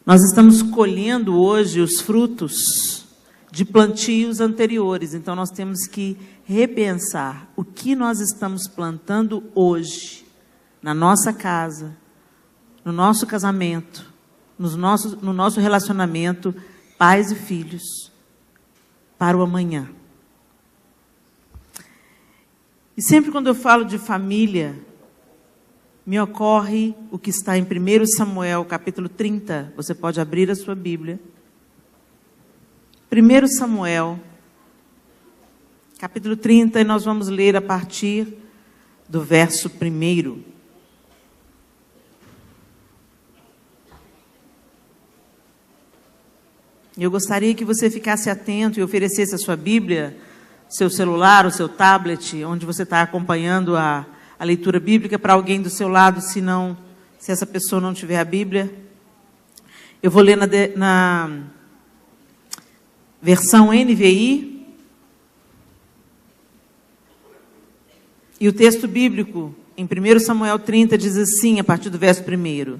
Nós estamos colhendo hoje os frutos de plantios anteriores, então nós temos que repensar o que nós estamos plantando hoje, na nossa casa, no nosso casamento, no nosso relacionamento, pais e filhos, para o amanhã. E sempre quando eu falo de família, me ocorre o que está em 1 Samuel, capítulo 30. Você pode abrir a sua Bíblia. 1 Samuel, capítulo 30, e nós vamos ler a partir do verso 1. Eu gostaria que você ficasse atento e oferecesse a sua Bíblia, seu celular, o seu tablet, onde você está acompanhando a leitura bíblica, para alguém do seu lado, se essa pessoa não tiver a Bíblia. Eu vou ler na versão NVI. E o texto bíblico, em 1 Samuel 30, diz assim, a partir do verso 1.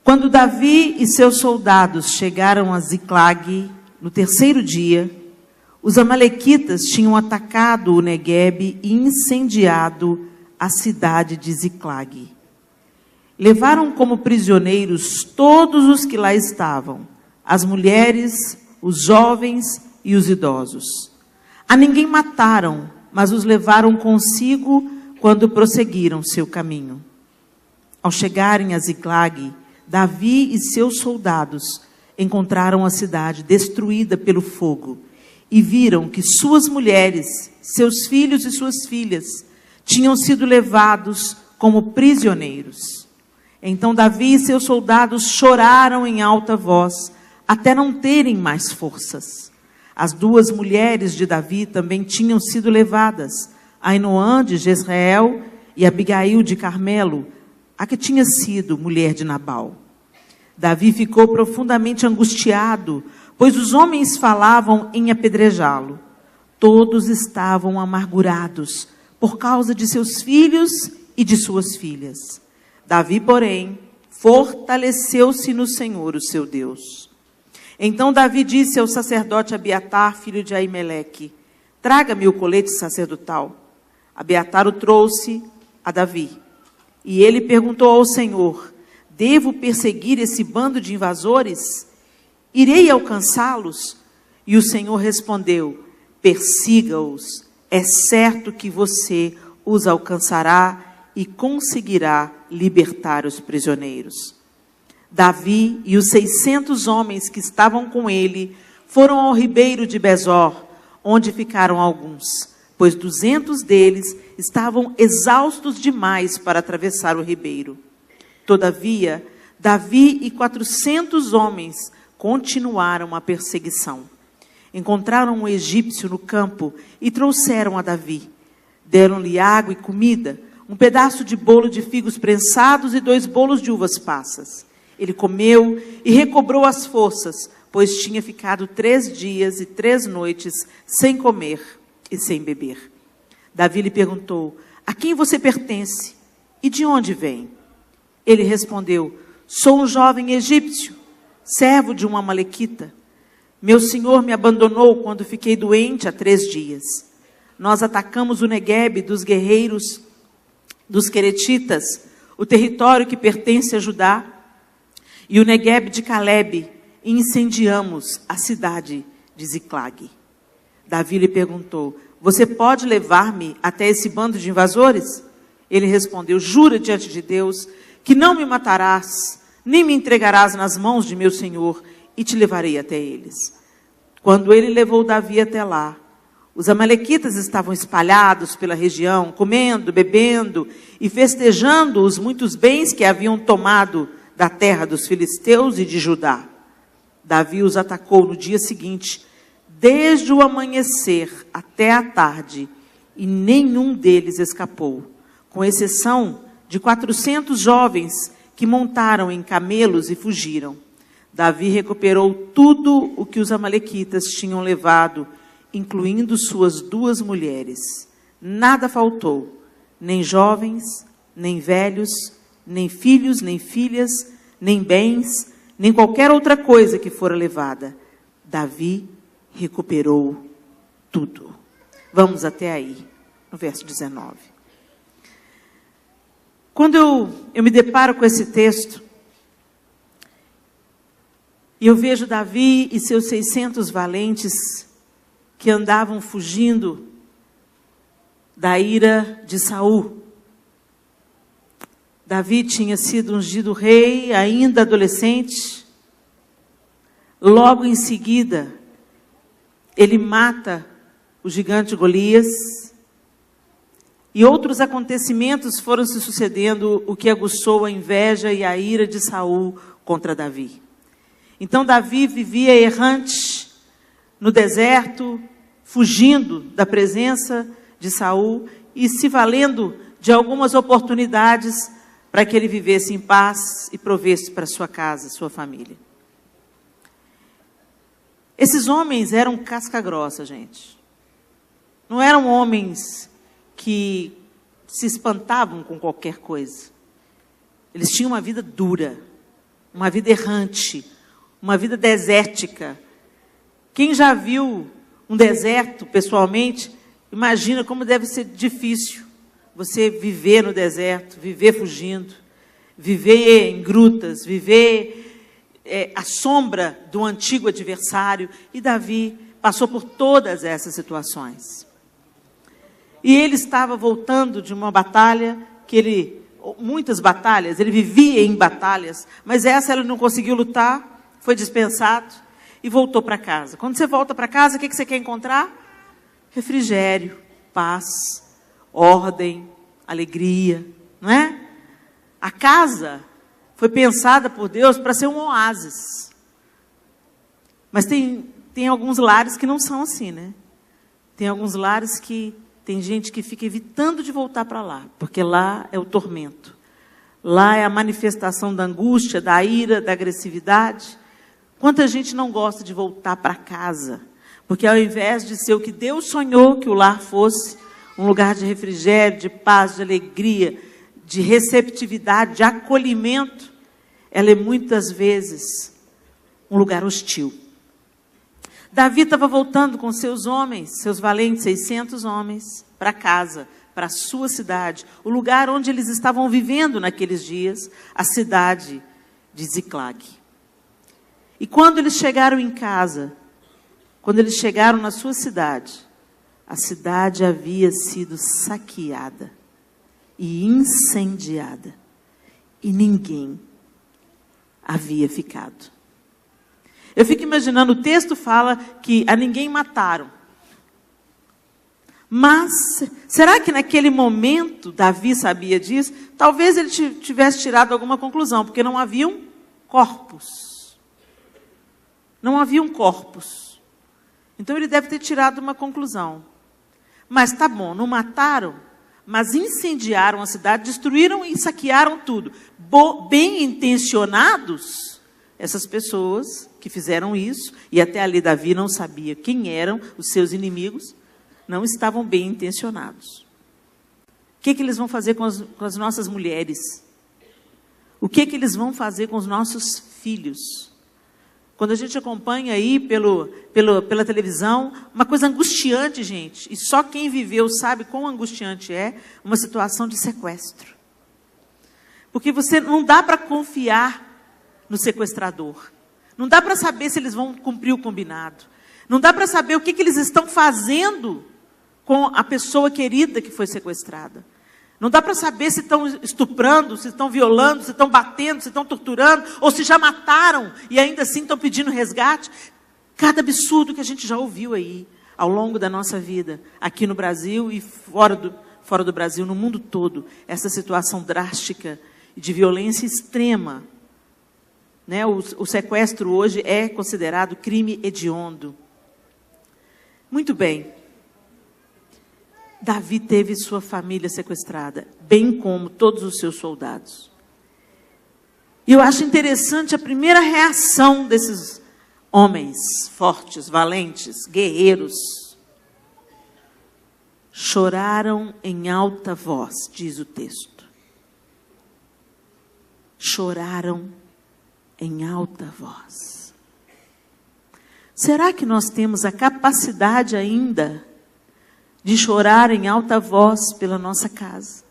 Quando Davi e seus soldados chegaram a Ziclag, no terceiro dia, os amalequitas tinham atacado o Neguebe e incendiado a cidade de Ziclag. Levaram como prisioneiros todos os que lá estavam, as mulheres, os jovens e os idosos. A ninguém mataram, mas os levaram consigo quando prosseguiram seu caminho. Ao chegarem a Ziclag, Davi e seus soldados encontraram a cidade destruída pelo fogo e viram que suas mulheres, seus filhos e suas filhas tinham sido levados como prisioneiros. Então Davi e seus soldados choraram em alta voz, até não terem mais forças. As duas mulheres de Davi também tinham sido levadas, Ainoã de Jezreel e Abigail de Carmelo, a que tinha sido mulher de Nabal. Davi ficou profundamente angustiado, pois os homens falavam em apedrejá-lo. Todos estavam amargurados por causa de seus filhos e de suas filhas. Davi, porém, fortaleceu-se no Senhor, o seu Deus. Então Davi disse ao sacerdote Abiatar, filho de Aimeleque: traga-me o colete sacerdotal. Abiatar o trouxe a Davi. E ele perguntou ao Senhor: devo perseguir esse bando de invasores? Irei alcançá-los? E o Senhor respondeu: persiga-os. É certo que você os alcançará e conseguirá libertar os prisioneiros. Davi e os 600 homens que estavam com ele foram ao ribeiro de Besor, onde ficaram alguns, pois 200 deles estavam exaustos demais para atravessar o ribeiro. Todavia, Davi e 400 homens continuaram a perseguição. Encontraram um egípcio no campo e trouxeram a Davi. Deram-lhe água e comida, um pedaço de bolo de figos prensados e 2 bolos de uvas passas. Ele comeu e recobrou as forças, pois tinha ficado 3 dias e 3 noites sem comer e sem beber. Davi lhe perguntou: a quem você pertence e de onde vem? Ele respondeu: sou um jovem egípcio, servo de uma amalequita. Meu senhor me abandonou quando fiquei doente há 3 dias. Nós atacamos o Neguebe dos guerreiros dos queretitas, o território que pertence a Judá, e o Neguebe de Calebe, e incendiamos a cidade de Ziclag. Davi lhe perguntou: você pode levar-me até esse bando de invasores? Ele respondeu: jura diante de Deus que não me matarás, nem me entregarás nas mãos de meu senhor, e te levarei até eles. Quando ele levou Davi até lá, os amalequitas estavam espalhados pela região, comendo, bebendo e festejando os muitos bens que haviam tomado da terra dos filisteus e de Judá. Davi os atacou no dia seguinte, desde o amanhecer até a tarde, e nenhum deles escapou, com exceção de 400 jovens que montaram em camelos e fugiram. Davi recuperou tudo o que os amalequitas tinham levado, incluindo suas 2 mulheres. Nada faltou, nem jovens, nem velhos, nem filhos, nem filhas, nem bens, nem qualquer outra coisa que fora levada. Davi recuperou tudo. Vamos até aí, no verso 19. Quando eu me deparo com esse texto, e eu vejo Davi e seus 600 valentes que andavam fugindo da ira de Saul. Davi tinha sido ungido rei, ainda adolescente. Logo em seguida, ele mata o gigante Golias. E outros acontecimentos foram se sucedendo, o que aguçou a inveja e a ira de Saul contra Davi. Então Davi vivia errante no deserto, fugindo da presença de Saul e se valendo de algumas oportunidades para que ele vivesse em paz e provesse para sua casa, sua família. Esses homens eram casca grossa, gente. Não eram homens que se espantavam com qualquer coisa. Eles tinham uma vida dura, uma vida errante, uma vida desértica. Quem já viu um deserto pessoalmente, imagina como deve ser difícil você viver no deserto, viver fugindo, viver em grutas, viver à sombra do antigo adversário. E Davi passou por todas essas situações. E ele estava voltando de uma batalha, muitas batalhas, ele vivia em batalhas, mas essa ele não conseguiu lutar, foi dispensado e voltou para casa. Quando você volta para casa, o que você quer encontrar? Refrigério, paz, ordem, alegria, não é? A casa foi pensada por Deus para ser um oásis. Mas tem alguns lares que não são assim, né? Tem alguns lares que tem gente que fica evitando de voltar para lá, porque lá é o tormento. Lá é a manifestação da angústia, da ira, da agressividade. Quanta gente não gosta de voltar para casa, porque ao invés de ser o que Deus sonhou que o lar fosse, um lugar de refrigério, de paz, de alegria, de receptividade, de acolhimento, ela é muitas vezes um lugar hostil. Davi estava voltando com seus homens, seus valentes 600 homens, para casa, para a sua cidade, o lugar onde eles estavam vivendo naqueles dias, a cidade de Ziclag. E quando eles chegaram em casa, quando eles chegaram na sua cidade, a cidade havia sido saqueada e incendiada, e ninguém havia ficado. Eu fico imaginando, o texto fala que a ninguém mataram. Mas, será que naquele momento Davi sabia disso? Talvez ele tivesse tirado alguma conclusão, porque não haviam corpos. Não haviam corpos. Então ele deve ter tirado uma conclusão. Mas tá bom, não mataram, mas incendiaram a cidade, destruíram e saquearam tudo. Bem intencionados, essas pessoas que fizeram isso, e até ali Davi não sabia quem eram os seus inimigos, não estavam bem intencionados. O que eles vão fazer com as nossas mulheres? O que eles vão fazer com os nossos filhos? Quando a gente acompanha aí pela televisão, uma coisa angustiante, gente, e só quem viveu sabe quão angustiante é uma situação de sequestro. Porque não dá para confiar no sequestrador. Não dá para saber se eles vão cumprir o combinado. Não dá para saber o que eles estão fazendo com a pessoa querida que foi sequestrada. Não dá para saber se estão estuprando, se estão violando, se estão batendo, se estão torturando, ou se já mataram e ainda assim estão pedindo resgate. Cada absurdo que a gente já ouviu aí, ao longo da nossa vida, aqui no Brasil e fora do Brasil, no mundo todo, essa situação drástica de violência extrema. Né? O sequestro hoje é considerado crime hediondo. Muito bem. Davi teve sua família sequestrada, bem como todos os seus soldados. E eu acho interessante a primeira reação desses homens fortes, valentes, guerreiros. Choraram em alta voz, diz o texto. Choraram em alta voz. Será que nós temos a capacidade ainda de chorar em alta voz pela nossa casa?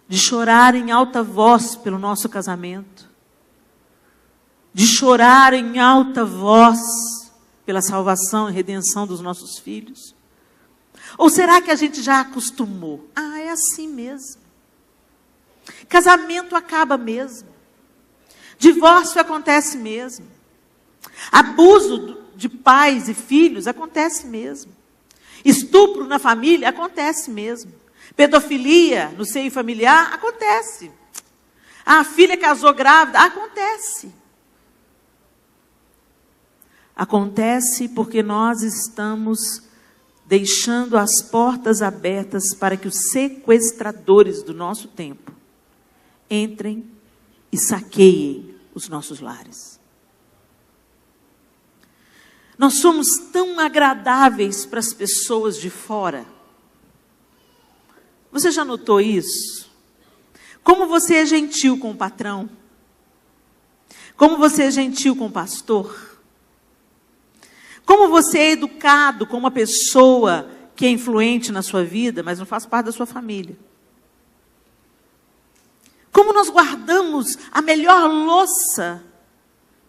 De chorar em alta voz pelo nosso casamento? De chorar em alta voz pela salvação e redenção dos nossos filhos? Ou será que a gente já acostumou? Ah, é assim mesmo. Casamento acaba mesmo. Divórcio acontece mesmo. Abuso de pais e filhos acontece mesmo. Estupro na família acontece mesmo. Pedofilia no seio familiar acontece. A filha casou grávida, acontece. Acontece porque nós estamos deixando as portas abertas para que os sequestradores do nosso tempo entrem e saqueiem os nossos lares. Nós somos tão agradáveis para as pessoas de fora. Você já notou isso? Como você é gentil com o patrão? Como você é gentil com o pastor? Como você é educado com uma pessoa que é influente na sua vida, mas não faz parte da sua família? Como nós guardamos a melhor louça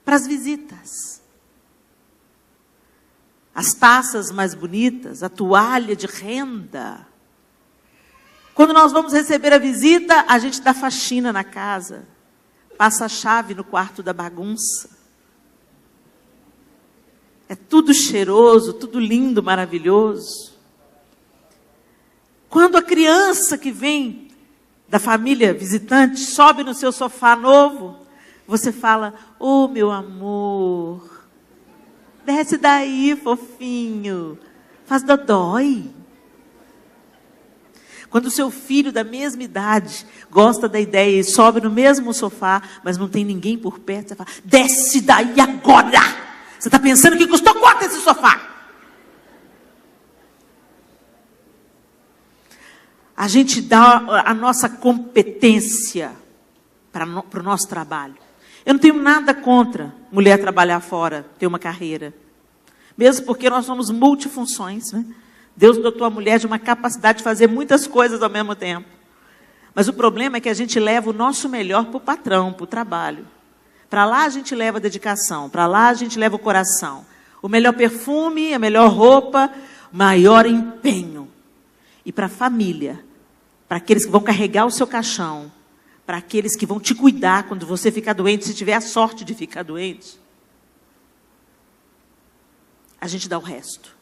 para as visitas? As taças mais bonitas, a toalha de renda. Quando nós vamos receber a visita, a gente dá faxina na casa, passa a chave no quarto da bagunça. É tudo cheiroso, tudo lindo, maravilhoso. Quando a criança que vem da família visitante sobe no seu sofá novo, você fala: "Oh, meu amor, desce daí, fofinho, faz dodói." Quando o seu filho da mesma idade gosta da ideia e sobe no mesmo sofá, mas não tem ninguém por perto, você fala: "Desce daí agora! Você está pensando que custou quanto esse sofá?" A gente dá a nossa competência para o nosso trabalho. Eu não tenho nada contra mulher trabalhar fora, ter uma carreira. Mesmo porque nós somos multifunções, né? Deus dotou a mulher de uma capacidade de fazer muitas coisas ao mesmo tempo. Mas o problema é que a gente leva o nosso melhor para o patrão, para o trabalho. Para lá a gente leva a dedicação, para lá a gente leva o coração. O melhor perfume, a melhor roupa, o maior empenho. E para a família, para aqueles que vão carregar o seu caixão, para aqueles que vão te cuidar quando você ficar doente, se tiver a sorte de ficar doente, a gente dá o resto.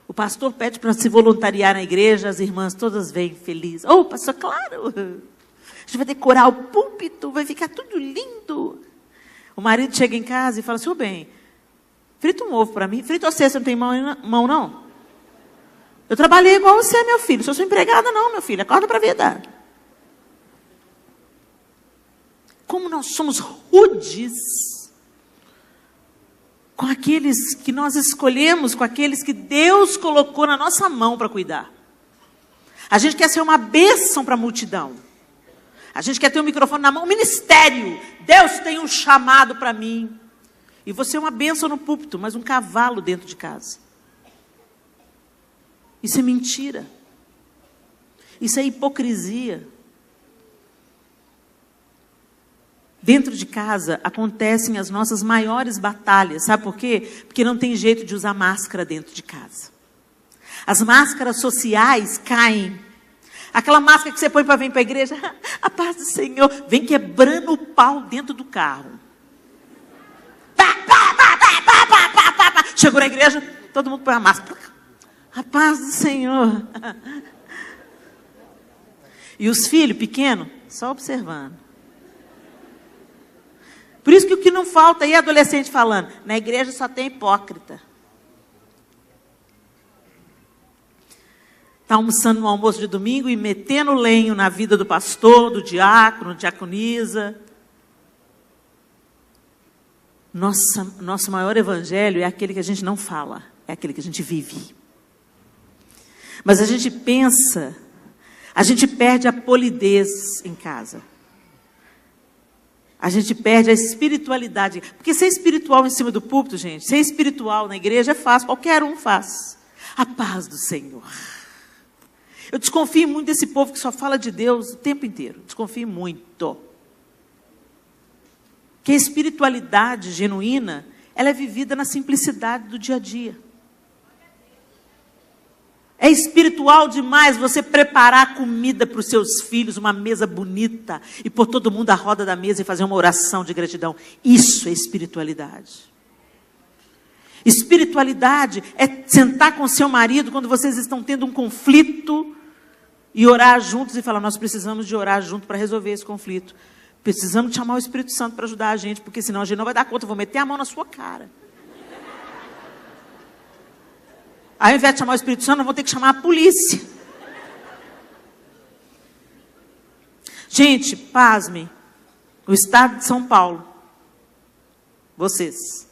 O pastor pede para se voluntariar na igreja, as irmãs todas vêm felizes. "Oh, pastor, claro! A gente vai decorar o púlpito, vai ficar tudo lindo." O marido chega em casa e fala: "Senhor bem, frita um ovo para mim." "Frita você não tem mão não? Eu trabalhei igual você, meu filho. Eu sou empregada não, meu filho. Acorda para a vida." Como nós somos rudes com aqueles que nós escolhemos, com aqueles que Deus colocou na nossa mão para cuidar. A gente quer ser uma bênção para a multidão. A gente quer ter um microfone na mão, um ministério. Deus tem um chamado para mim. E você é uma bênção no púlpito, mas um cavalo dentro de casa. Isso é mentira. Isso é hipocrisia. Dentro de casa acontecem as nossas maiores batalhas. Sabe por quê? Porque não tem jeito de usar máscara dentro de casa. As máscaras sociais caem. Aquela máscara que você põe para vir para a igreja, a paz do Senhor, vem quebrando o pau dentro do carro. Chegou na igreja, todo mundo põe a máscara. A paz do Senhor. E os filhos pequenos, só observando. Por isso que o que não falta aí é adolescente falando: "Na igreja só tem hipócrita." Está almoçando no almoço de domingo e metendo lenho na vida do pastor, do diácono, diaconisa. Nosso maior evangelho é aquele que a gente não fala, é aquele que a gente vive. Mas a gente pensa, A gente perde a polidez em casa. A gente perde a espiritualidade. Porque ser espiritual em cima do púlpito, gente, ser espiritual na igreja é fácil, qualquer um faz. A paz do Senhor. Eu desconfio muito desse povo que só fala de Deus o tempo inteiro. Desconfio muito. Que a espiritualidade genuína, ela é vivida na simplicidade do dia a dia. É espiritual demais você preparar comida para os seus filhos, uma mesa bonita, e pôr todo mundo à roda da mesa e fazer uma oração de gratidão. Isso é espiritualidade. Espiritualidade é sentar com seu marido quando vocês estão tendo um conflito e orar juntos e falar, nós precisamos de orar junto para resolver esse conflito. Precisamos de chamar o Espírito Santo para ajudar a gente, porque senão a gente não vai dar conta, eu vou meter a mão na sua cara. Aí, ao invés de chamar o Espírito Santo, nós vamos ter que chamar a polícia. Gente, pasmem. O estado de São Paulo. Vocês.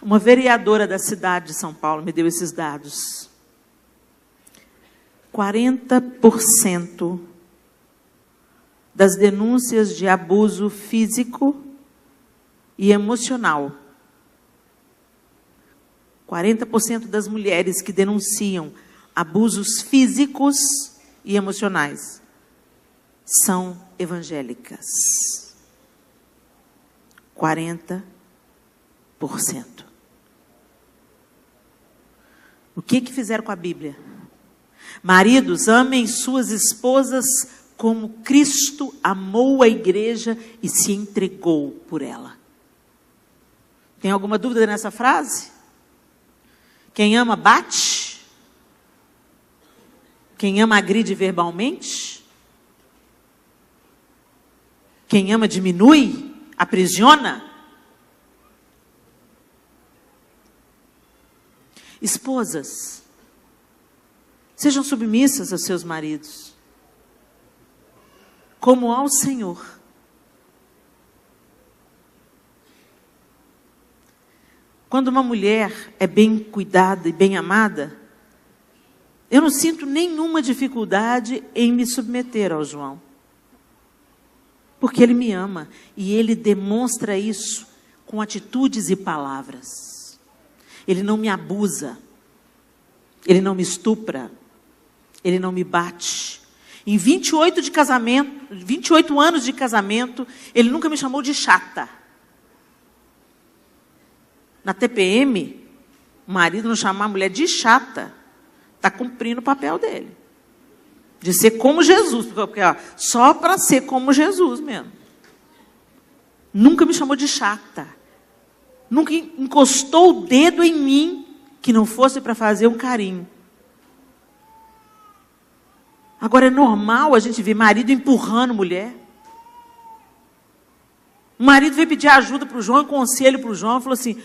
Uma vereadora da cidade de São Paulo me deu esses dados. 40% das denúncias de abuso físico e emocional. 40% das mulheres que denunciam abusos físicos e emocionais são evangélicas. 40%. O que fizeram com a Bíblia? Maridos, amem suas esposas como Cristo amou a igreja e se entregou por ela. Tem alguma dúvida nessa frase? Quem ama bate? Quem ama agride verbalmente? Quem ama diminui? Aprisiona? Esposas, sejam submissas aos seus maridos, como ao Senhor. Quando uma mulher é bem cuidada e bem amada, eu não sinto nenhuma dificuldade em me submeter ao João. Porque ele me ama e ele demonstra isso com atitudes e palavras. Ele não me abusa, ele não me estupra, ele não me bate. Em 28 anos de casamento, ele nunca me chamou de chata. Na TPM, o marido não chamar a mulher de chata, está cumprindo o papel dele. De ser como Jesus, porque ó, só para ser como Jesus mesmo. Nunca me chamou de chata. Nunca encostou o dedo em mim que não fosse para fazer um carinho. Agora é normal a gente ver marido empurrando mulher. O marido veio pedir ajuda para o João, um conselho para o João, falou assim,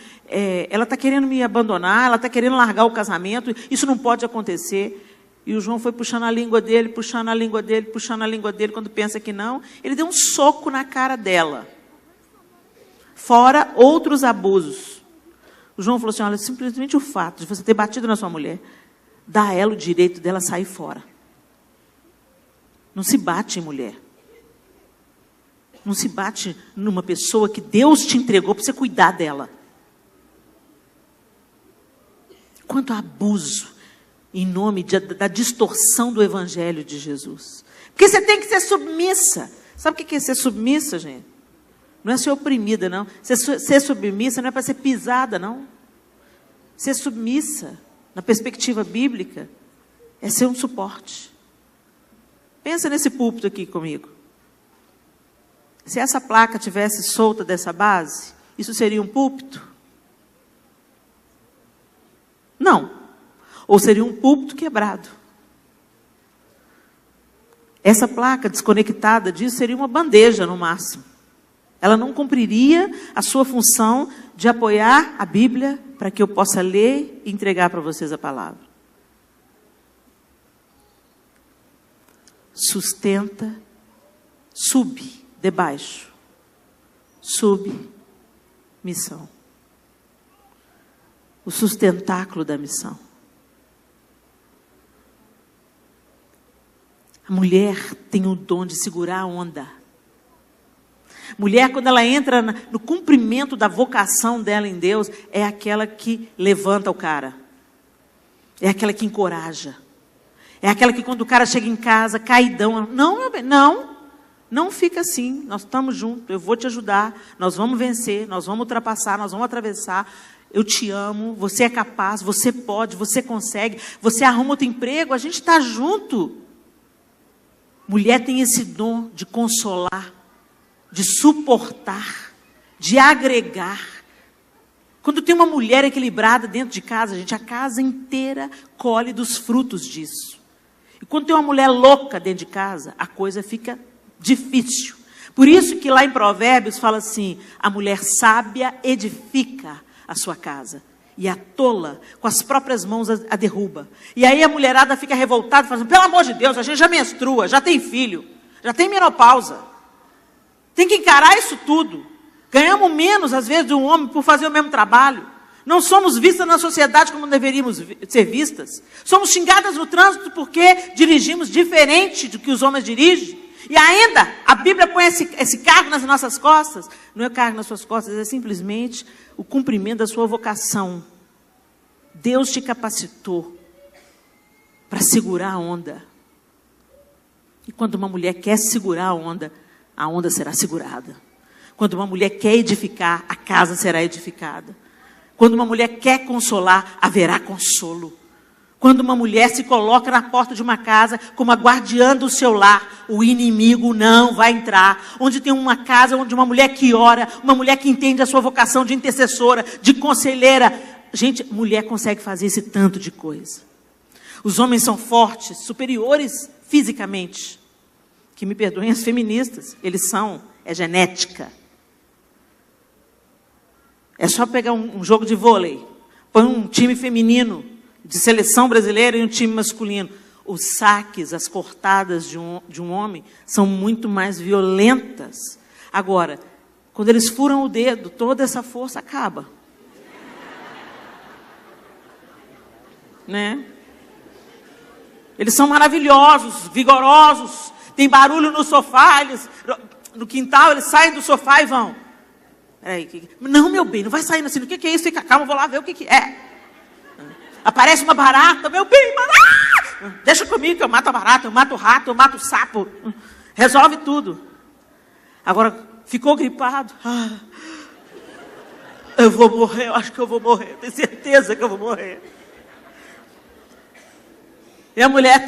ela está querendo me abandonar, ela está querendo largar o casamento, isso não pode acontecer. E o João foi puxando a língua dele, puxando a língua dele, puxando a língua dele, quando pensa que não, ele deu um soco na cara dela. Fora outros abusos. O João falou assim, olha, simplesmente o fato de você ter batido na sua mulher, dá a ela o direito dela sair fora. Não se bate em mulher. Não se bate numa pessoa que Deus te entregou para você cuidar dela. Quanto abuso em nome da distorção do Evangelho de Jesus. Porque você tem que ser submissa. Sabe o que é ser submissa, gente? Não é ser oprimida, não. Ser submissa não é para ser pisada, não. Ser submissa, na perspectiva bíblica, é ser um suporte. Pensa nesse púlpito aqui comigo. Se essa placa tivesse solta dessa base, isso seria um púlpito? Não. Ou seria um púlpito quebrado. Essa placa desconectada disso seria uma bandeja, no máximo. Ela não cumpriria a sua função de apoiar a Bíblia para que eu possa ler e entregar para vocês a palavra. Sustenta, debaixo. Missão. O sustentáculo da missão. A mulher tem o dom de segurar a onda. Mulher, quando ela entra no cumprimento da vocação dela em Deus, é aquela que levanta o cara. É aquela que encoraja. É aquela que quando o cara chega em casa, caidão, não, meu bem, não fica assim, nós estamos juntos, eu vou te ajudar, nós vamos vencer, nós vamos ultrapassar, nós vamos atravessar, eu te amo, você é capaz, você pode, você consegue, você arruma outro emprego, a gente está junto. Mulher tem esse dom de consolar, de suportar, de agregar. Quando tem uma mulher equilibrada dentro de casa, gente, a casa inteira colhe dos frutos disso. E quando tem uma mulher louca dentro de casa, a coisa fica difícil. Por isso que lá em Provérbios fala assim, a mulher sábia edifica a sua casa. E a tola, com as próprias mãos, a derruba. E aí a mulherada fica revoltada, falando, pelo amor de Deus, a gente já menstrua, já tem filho, já tem menopausa. Tem que encarar isso tudo. Ganhamos menos, às vezes, de um homem por fazer o mesmo trabalho. Não somos vistas na sociedade como deveríamos ser vistas. Somos xingadas no trânsito porque dirigimos diferente do que os homens dirigem. E ainda, a Bíblia põe esse cargo nas nossas costas. Não é cargo nas suas costas, é simplesmente o cumprimento da sua vocação. Deus te capacitou para segurar a onda. E quando uma mulher quer segurar a onda será segurada. Quando uma mulher quer edificar, a casa será edificada. Quando uma mulher quer consolar, haverá consolo. Quando uma mulher se coloca na porta de uma casa como a guardiã do seu lar, o inimigo não vai entrar. Onde tem uma casa, onde uma mulher que ora, uma mulher que entende a sua vocação de intercessora, de conselheira. Gente, mulher consegue fazer esse tanto de coisa. Os homens são fortes, superiores fisicamente. Que me perdoem as feministas, eles são, é genética. É só pegar um jogo de vôlei, põe um time feminino de seleção brasileira e um time masculino. Os saques, as cortadas de um homem são muito mais violentas. Agora, quando eles furam o dedo, toda essa força acaba. Né? Eles são maravilhosos, vigorosos, tem barulho no sofá, no quintal, eles saem do sofá e vão. Peraí, não, meu bem, não vai saindo assim. O que é isso? Fica calmo, vou lá ver o que é. Aparece uma barata, meu bem, barata! Deixa comigo que eu mato a barata, eu mato o rato, eu mato o sapo. Resolve tudo. Agora, ficou gripado. Eu vou morrer, eu acho que eu vou morrer. Tenho certeza que eu vou morrer. E a mulher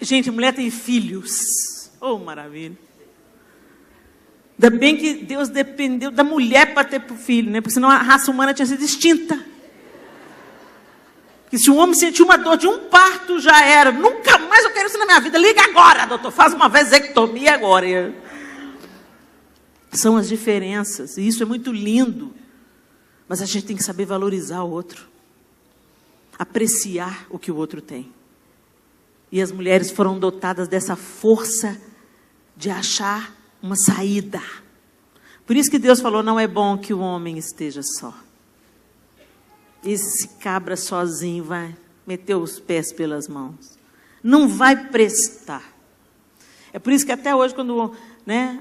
gente, a mulher tem filhos. Oh, maravilha. Ainda bem que Deus dependeu da mulher para ter filho, né? Porque senão a raça humana tinha sido extinta. Porque se um homem sentir uma dor de um parto, já era. Nunca mais eu quero isso na minha vida. Liga agora, doutor. Faz uma vasectomia agora. São as diferenças. E isso é muito lindo. Mas a gente tem que saber valorizar o outro. Apreciar o que o outro tem. E as mulheres foram dotadas dessa força de achar uma saída. Por isso que Deus falou, não é bom que o homem esteja só. Esse cabra sozinho vai meter os pés pelas mãos. Não vai prestar. É por isso que até hoje, quando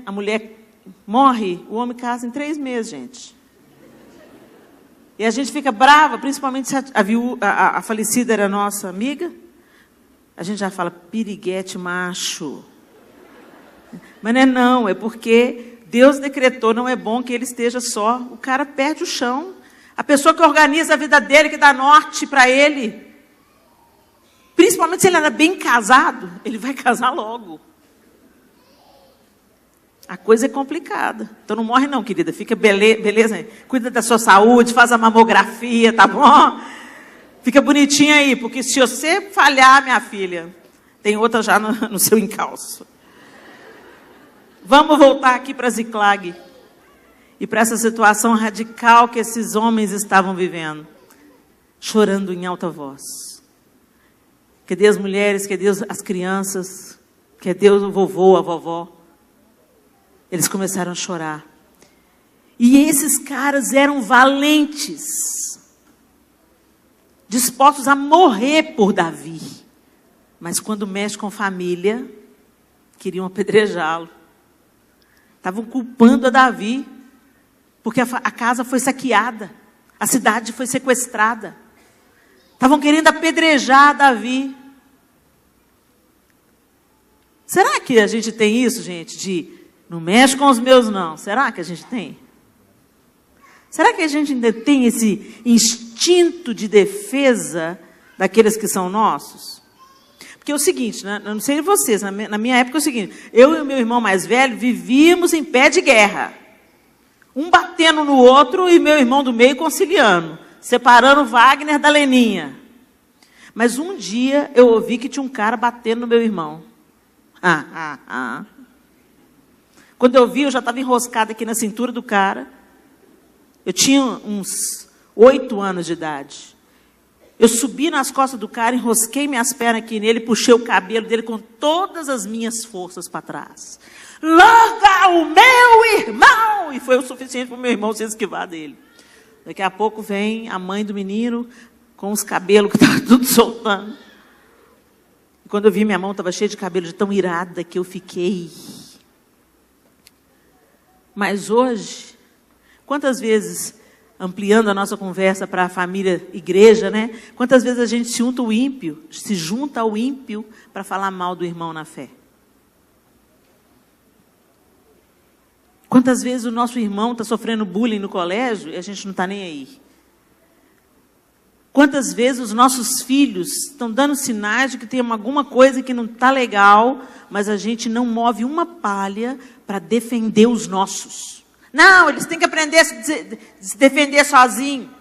a mulher morre, o homem casa em 3 meses, gente. E a gente fica brava, principalmente se a falecida era nossa amiga. A gente já fala, piriguete macho. Mas não é porque Deus decretou, não é bom que ele esteja só. O cara perde o chão. A pessoa que organiza a vida dele, que dá norte para ele, principalmente se ele era bem casado, ele vai casar logo. A coisa é complicada. Então não morre não, querida. Fica beleza. Cuida da sua saúde, faz a mamografia, tá bom? Fica bonitinha aí, porque se você falhar, minha filha, tem outra já no seu encalço. Vamos voltar aqui para Ziclag e para essa situação radical que esses homens estavam vivendo, chorando em alta voz. Cadê as mulheres, cadê as crianças, cadê o vovô, a vovó? Eles começaram a chorar. E esses caras eram valentes, dispostos a morrer por Davi. Mas quando mexe com família, queriam apedrejá-lo. Estavam culpando a Davi, porque a casa foi saqueada, a cidade foi sequestrada. Estavam querendo apedrejar Davi. Será que a gente tem isso, gente, de não mexe com os meus não? Será que a gente tem? Será que a gente ainda tem esse instinto de defesa daqueles que são nossos? Porque é o seguinte, né? Eu não sei vocês, na minha época é o seguinte, eu e o meu irmão mais velho vivíamos em pé de guerra. Um batendo no outro e meu irmão do meio conciliando, separando Wagner da Leninha. Mas um dia eu ouvi que tinha um cara batendo no meu irmão. Quando eu vi, eu já estava enroscada aqui na cintura do cara. Eu tinha uns 8 anos de idade. Eu subi nas costas do cara, enrosquei minhas pernas aqui nele, puxei o cabelo dele com todas as minhas forças para trás. Larga o meu irmão! E foi o suficiente para o meu irmão se esquivar dele. Daqui a pouco vem a mãe do menino com os cabelos que estavam tudo soltando. E quando eu vi, minha mão estava cheia de cabelo, de tão irada que eu fiquei. Mas hoje, quantas vezes, ampliando a nossa conversa para a família igreja, né? Quantas vezes a gente se junta ao ímpio para falar mal do irmão na fé? Quantas vezes o nosso irmão está sofrendo bullying no colégio e a gente não está nem aí? Quantas vezes os nossos filhos estão dando sinais de que tem alguma coisa que não está legal, mas a gente não move uma palha para defender os nossos? Não, eles têm que aprender a se defender sozinho.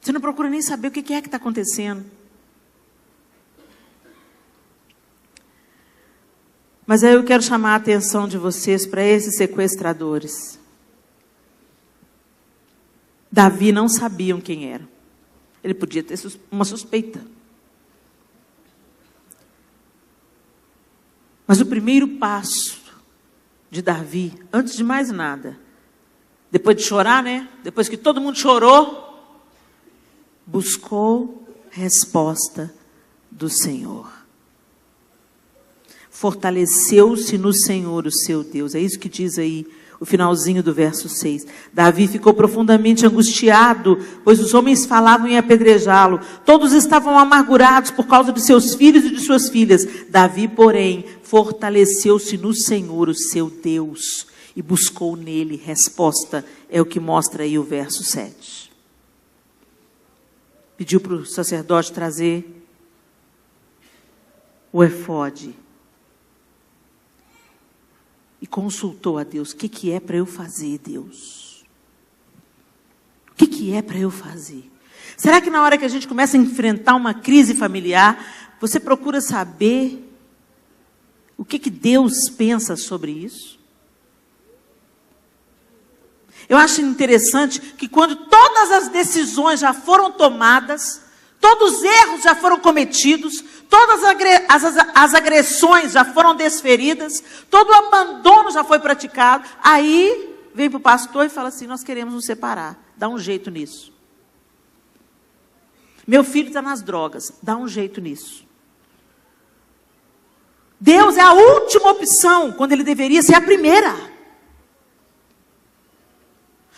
Você não procura nem saber o que é que está acontecendo. Mas aí eu quero chamar a atenção de vocês para esses sequestradores. Davi não sabiam quem era. Ele podia ter uma suspeita. Mas o primeiro passo de Davi, antes de mais nada, depois de chorar, né? Depois que todo mundo chorou, buscou resposta do Senhor. Fortaleceu-se no Senhor, o seu Deus. É isso que diz aí o finalzinho do verso 6. Davi ficou profundamente angustiado, pois os homens falavam em apedrejá-lo. Todos estavam amargurados por causa de seus filhos e de suas filhas. Davi, porém, fortaleceu-se no Senhor, o seu Deus, e buscou nele resposta. É o que mostra aí o verso 7. Pediu para o sacerdote trazer o efode. E consultou a Deus. O que é para eu fazer, Deus? O que é para eu fazer? Será que na hora que a gente começa a enfrentar uma crise familiar, você procura saber o que Deus pensa sobre isso? Eu acho interessante que quando todas as decisões já foram tomadas, todos os erros já foram cometidos, todas as agressões já foram desferidas, todo o abandono já foi praticado, aí vem para o pastor e fala assim, nós queremos nos separar, dá um jeito nisso. Meu filho está nas drogas, dá um jeito nisso. Deus é a última opção, quando ele deveria ser a primeira.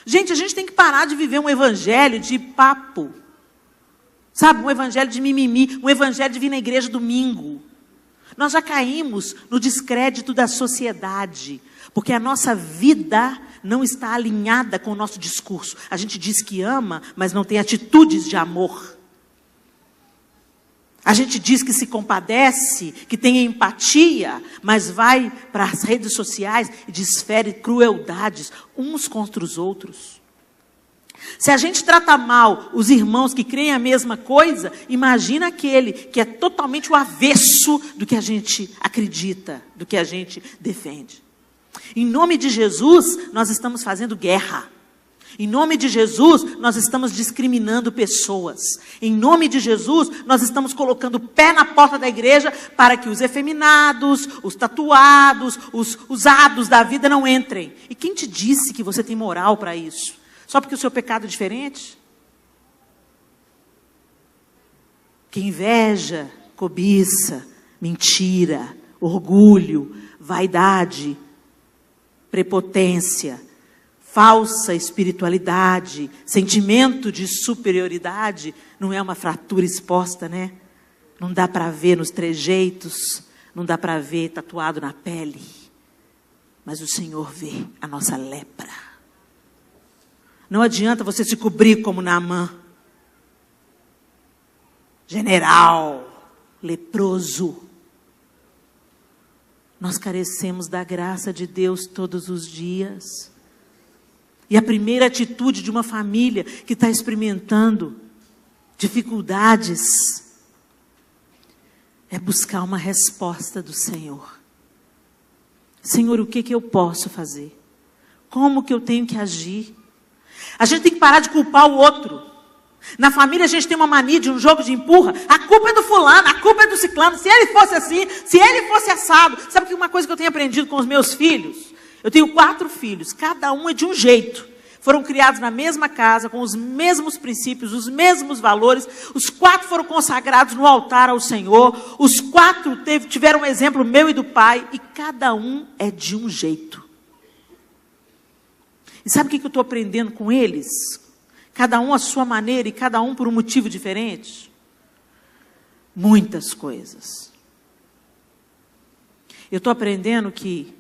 Gente, a gente tem que parar de viver um evangelho de papo. Sabe, um evangelho de mimimi, um evangelho de vir na igreja domingo. Nós já caímos no descrédito da sociedade, porque a nossa vida não está alinhada com o nosso discurso. A gente diz que ama, mas não tem atitudes de amor. A gente diz que se compadece, que tem empatia, mas vai para as redes sociais e desfere crueldades uns contra os outros. Se a gente trata mal os irmãos que creem a mesma coisa, imagina aquele que é totalmente o avesso do que a gente acredita, do que a gente defende. Em nome de Jesus, nós estamos fazendo guerra. Em nome de Jesus, nós estamos discriminando pessoas. Em nome de Jesus, nós estamos colocando o pé na porta da igreja para que os efeminados, os tatuados, os usados da vida não entrem. E quem te disse que você tem moral para isso? Só porque o seu pecado é diferente? Que inveja, cobiça, mentira, orgulho, vaidade, prepotência, falsa espiritualidade, sentimento de superioridade. Não é uma fratura exposta, né? Não dá para ver nos trejeitos, não dá para ver tatuado na pele. Mas o Senhor vê a nossa lepra. Não adianta você se cobrir como Naamã. General, leproso. Nós carecemos da graça de Deus todos os dias. E a primeira atitude de uma família que está experimentando dificuldades é buscar uma resposta do Senhor. Senhor, o que eu posso fazer? Como que eu tenho que agir? A gente tem que parar de culpar o outro. Na família a gente tem uma mania de um jogo de empurra. A culpa é do fulano, a culpa é do ciclano. Se ele fosse assim, se ele fosse assado. Sabe que uma coisa que eu tenho aprendido com os meus filhos? Eu tenho 4 filhos, cada um é de um jeito. Foram criados na mesma casa, com os mesmos princípios, os mesmos valores. Os 4 foram consagrados no altar ao Senhor. Os 4 tiveram um exemplo meu e do pai. E cada um é de um jeito. E sabe o que eu estou aprendendo com eles? Cada um à sua maneira e cada um por um motivo diferente. Muitas coisas. Eu estou aprendendo que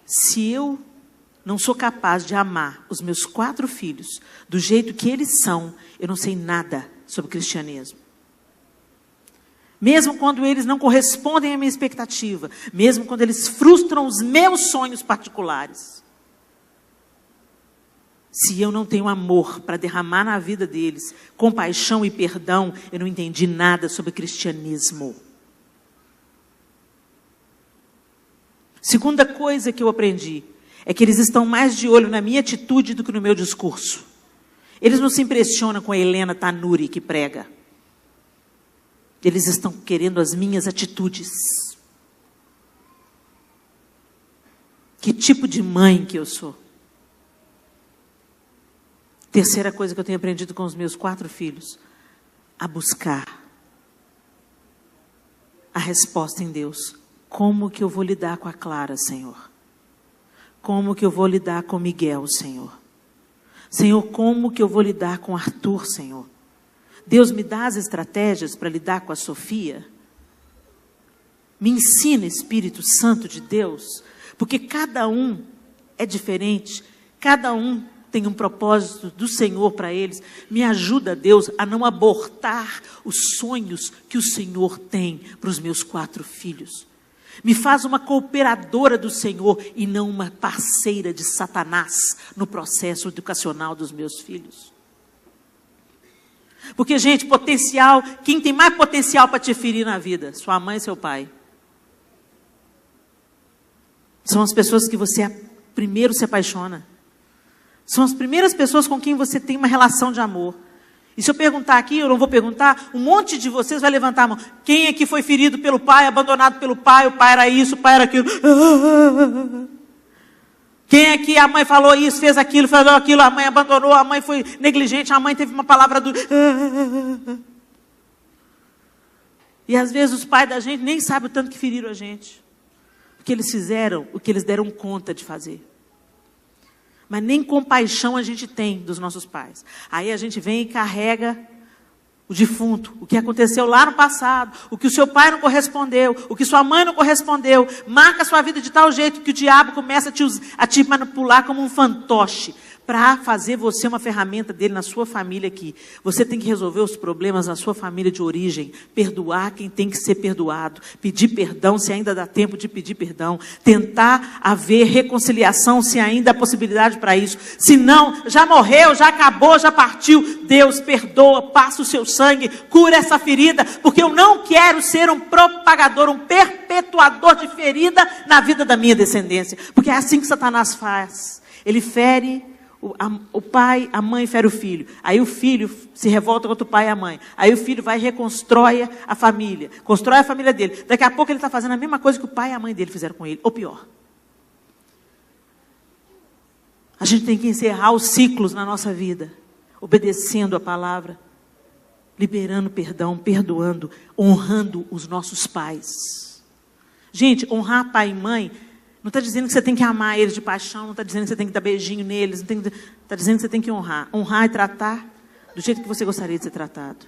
se eu não sou capaz de amar os meus 4 filhos do jeito que eles são, eu não sei nada sobre cristianismo. Mesmo quando eles não correspondem à minha expectativa, mesmo quando eles frustram os meus sonhos particulares. Se eu não tenho amor para derramar na vida deles, compaixão e perdão, eu não entendi nada sobre cristianismo. Segunda coisa que eu aprendi é que eles estão mais de olho na minha atitude do que no meu discurso. Eles não se impressionam com a Helena Tanuri que prega. Eles estão querendo as minhas atitudes. Que tipo de mãe que eu sou? Terceira coisa que eu tenho aprendido com os meus 4 filhos, a buscar a resposta em Deus. Como que eu vou lidar com a Clara, Senhor? Como que eu vou lidar com Miguel, Senhor? Senhor, como que eu vou lidar com Arthur, Senhor? Deus, me dá as estratégias para lidar com a Sofia. Me ensina, Espírito Santo de Deus, porque cada um é diferente, cada um tem um propósito do Senhor para eles. Me ajuda, Deus, a não abortar os sonhos que o Senhor tem para os meus 4 filhos. Me faz uma cooperadora do Senhor e não uma parceira de Satanás no processo educacional dos meus filhos. Porque, gente, potencial, quem tem mais potencial para te ferir na vida? Sua mãe e seu pai. São as pessoas que você primeiro se apaixona. São as primeiras pessoas com quem você tem uma relação de amor. E se eu perguntar aqui, eu não vou perguntar, um monte de vocês vai levantar a mão. Quem é que foi ferido pelo pai, abandonado pelo pai, o pai era isso, o pai era aquilo. Quem é que a mãe falou isso, fez aquilo, a mãe abandonou, a mãe foi negligente, a mãe teve uma palavra dura. E às vezes os pais da gente nem sabem o tanto que feriram a gente. Porque eles fizeram o que eles deram conta de fazer. Mas nem compaixão a gente tem dos nossos pais. Aí a gente vem e carrega o defunto, o que aconteceu lá no passado, o que o seu pai não correspondeu, o que sua mãe não correspondeu, marca a sua vida de tal jeito que o diabo começa a te manipular como um fantoche, para fazer você uma ferramenta dele na sua família aqui. Você tem que resolver os problemas na sua família de origem, perdoar quem tem que ser perdoado, pedir perdão se ainda dá tempo de pedir perdão, tentar haver reconciliação se ainda há possibilidade para isso. Se não, já morreu, já acabou, já partiu. Deus perdoa, passa o seu sangue, cura essa ferida, porque eu não quero ser um propagador, um perpetuador de ferida na vida da minha descendência, porque é assim que Satanás faz. Ele fere o pai, a mãe fere o filho. Aí o filho se revolta contra o pai e a mãe. Aí o filho vai e reconstrói a família. Constrói a família dele. Daqui a pouco ele está fazendo a mesma coisa que o pai e a mãe dele fizeram com ele. Ou pior. A gente tem que encerrar os ciclos na nossa vida. Obedecendo a palavra. liberando perdão, perdoando, honrando os nossos pais. Gente, honrar pai e mãe, não está dizendo que você tem que amar eles de paixão, não está dizendo que você tem que dar beijinho neles, está dizendo que você tem que honrar. Honrar e tratar do jeito que você gostaria de ser tratado.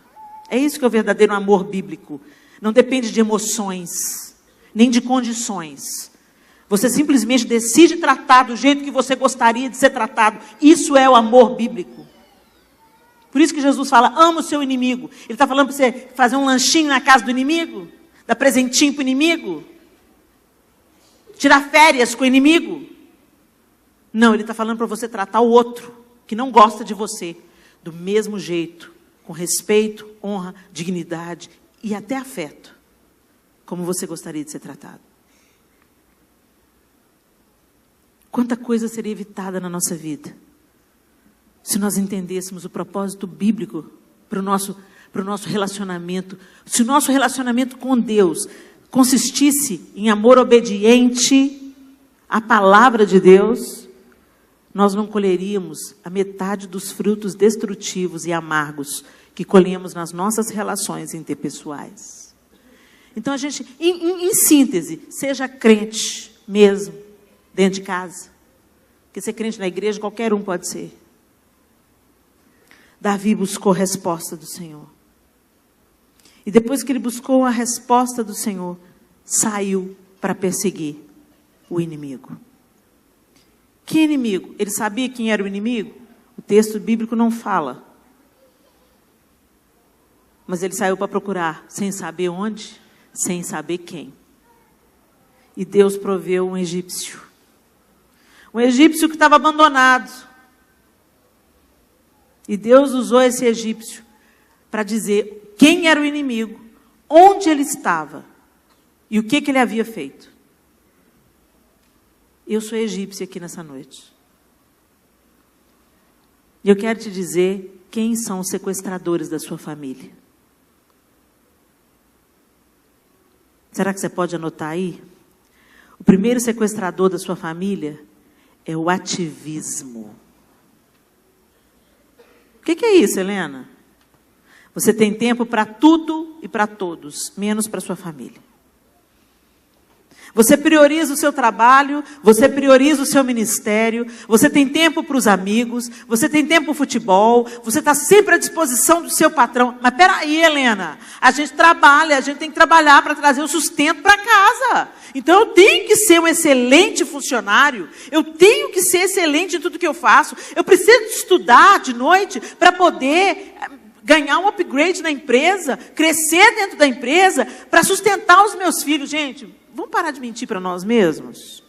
É isso que é o verdadeiro amor bíblico. Não depende de emoções, nem de condições. Você simplesmente decide tratar do jeito que você gostaria de ser tratado. Isso é o amor bíblico. Por isso que Jesus fala, ama o seu inimigo. Ele está falando para você fazer um lanchinho na casa do inimigo? Dar presentinho para o inimigo? Tirar férias com o inimigo? Não, ele está falando para você tratar o outro, que não gosta de você, do mesmo jeito, com respeito, honra, dignidade e até afeto, como você gostaria de ser tratado. Quanta coisa seria evitada na nossa vida, se nós entendêssemos o propósito bíblico para o nosso relacionamento, se o nosso relacionamento com Deus consistisse em amor obediente à palavra de Deus, nós não colheríamos a metade dos frutos destrutivos e amargos que colhemos nas nossas relações interpessoais. Então, a gente, em síntese, seja crente mesmo, dentro de casa. Porque ser crente na igreja, qualquer um pode ser. Davi buscou a resposta do Senhor. E depois que ele buscou a resposta do Senhor, saiu para perseguir o inimigo. Que inimigo? Ele sabia quem era o inimigo? O texto bíblico não fala. Mas ele saiu para procurar, sem saber onde, sem saber quem. E Deus proveu um egípcio. Um egípcio que estava abandonado. E Deus usou esse egípcio para dizer quem era o inimigo, onde ele estava e o que ele havia feito. Eu sou egípcia aqui nessa noite. E eu quero te dizer quem são os sequestradores da sua família. Será que você pode anotar aí? O primeiro sequestrador da sua família é o ativismo. O que é isso, Helena? Você tem tempo para tudo e para todos, menos para sua família. Você prioriza o seu trabalho, você prioriza o seu ministério, você tem tempo para os amigos, você tem tempo para o futebol, você está sempre à disposição do seu patrão. Mas peraí, Helena, a gente trabalha, a gente tem que trabalhar para trazer o sustento para casa. Então eu tenho que ser um excelente funcionário, eu tenho que ser excelente em tudo que eu faço, eu preciso estudar de noite para poder ganhar um upgrade na empresa, crescer dentro da empresa, para sustentar os meus filhos. Gente, vamos parar de mentir para nós mesmos?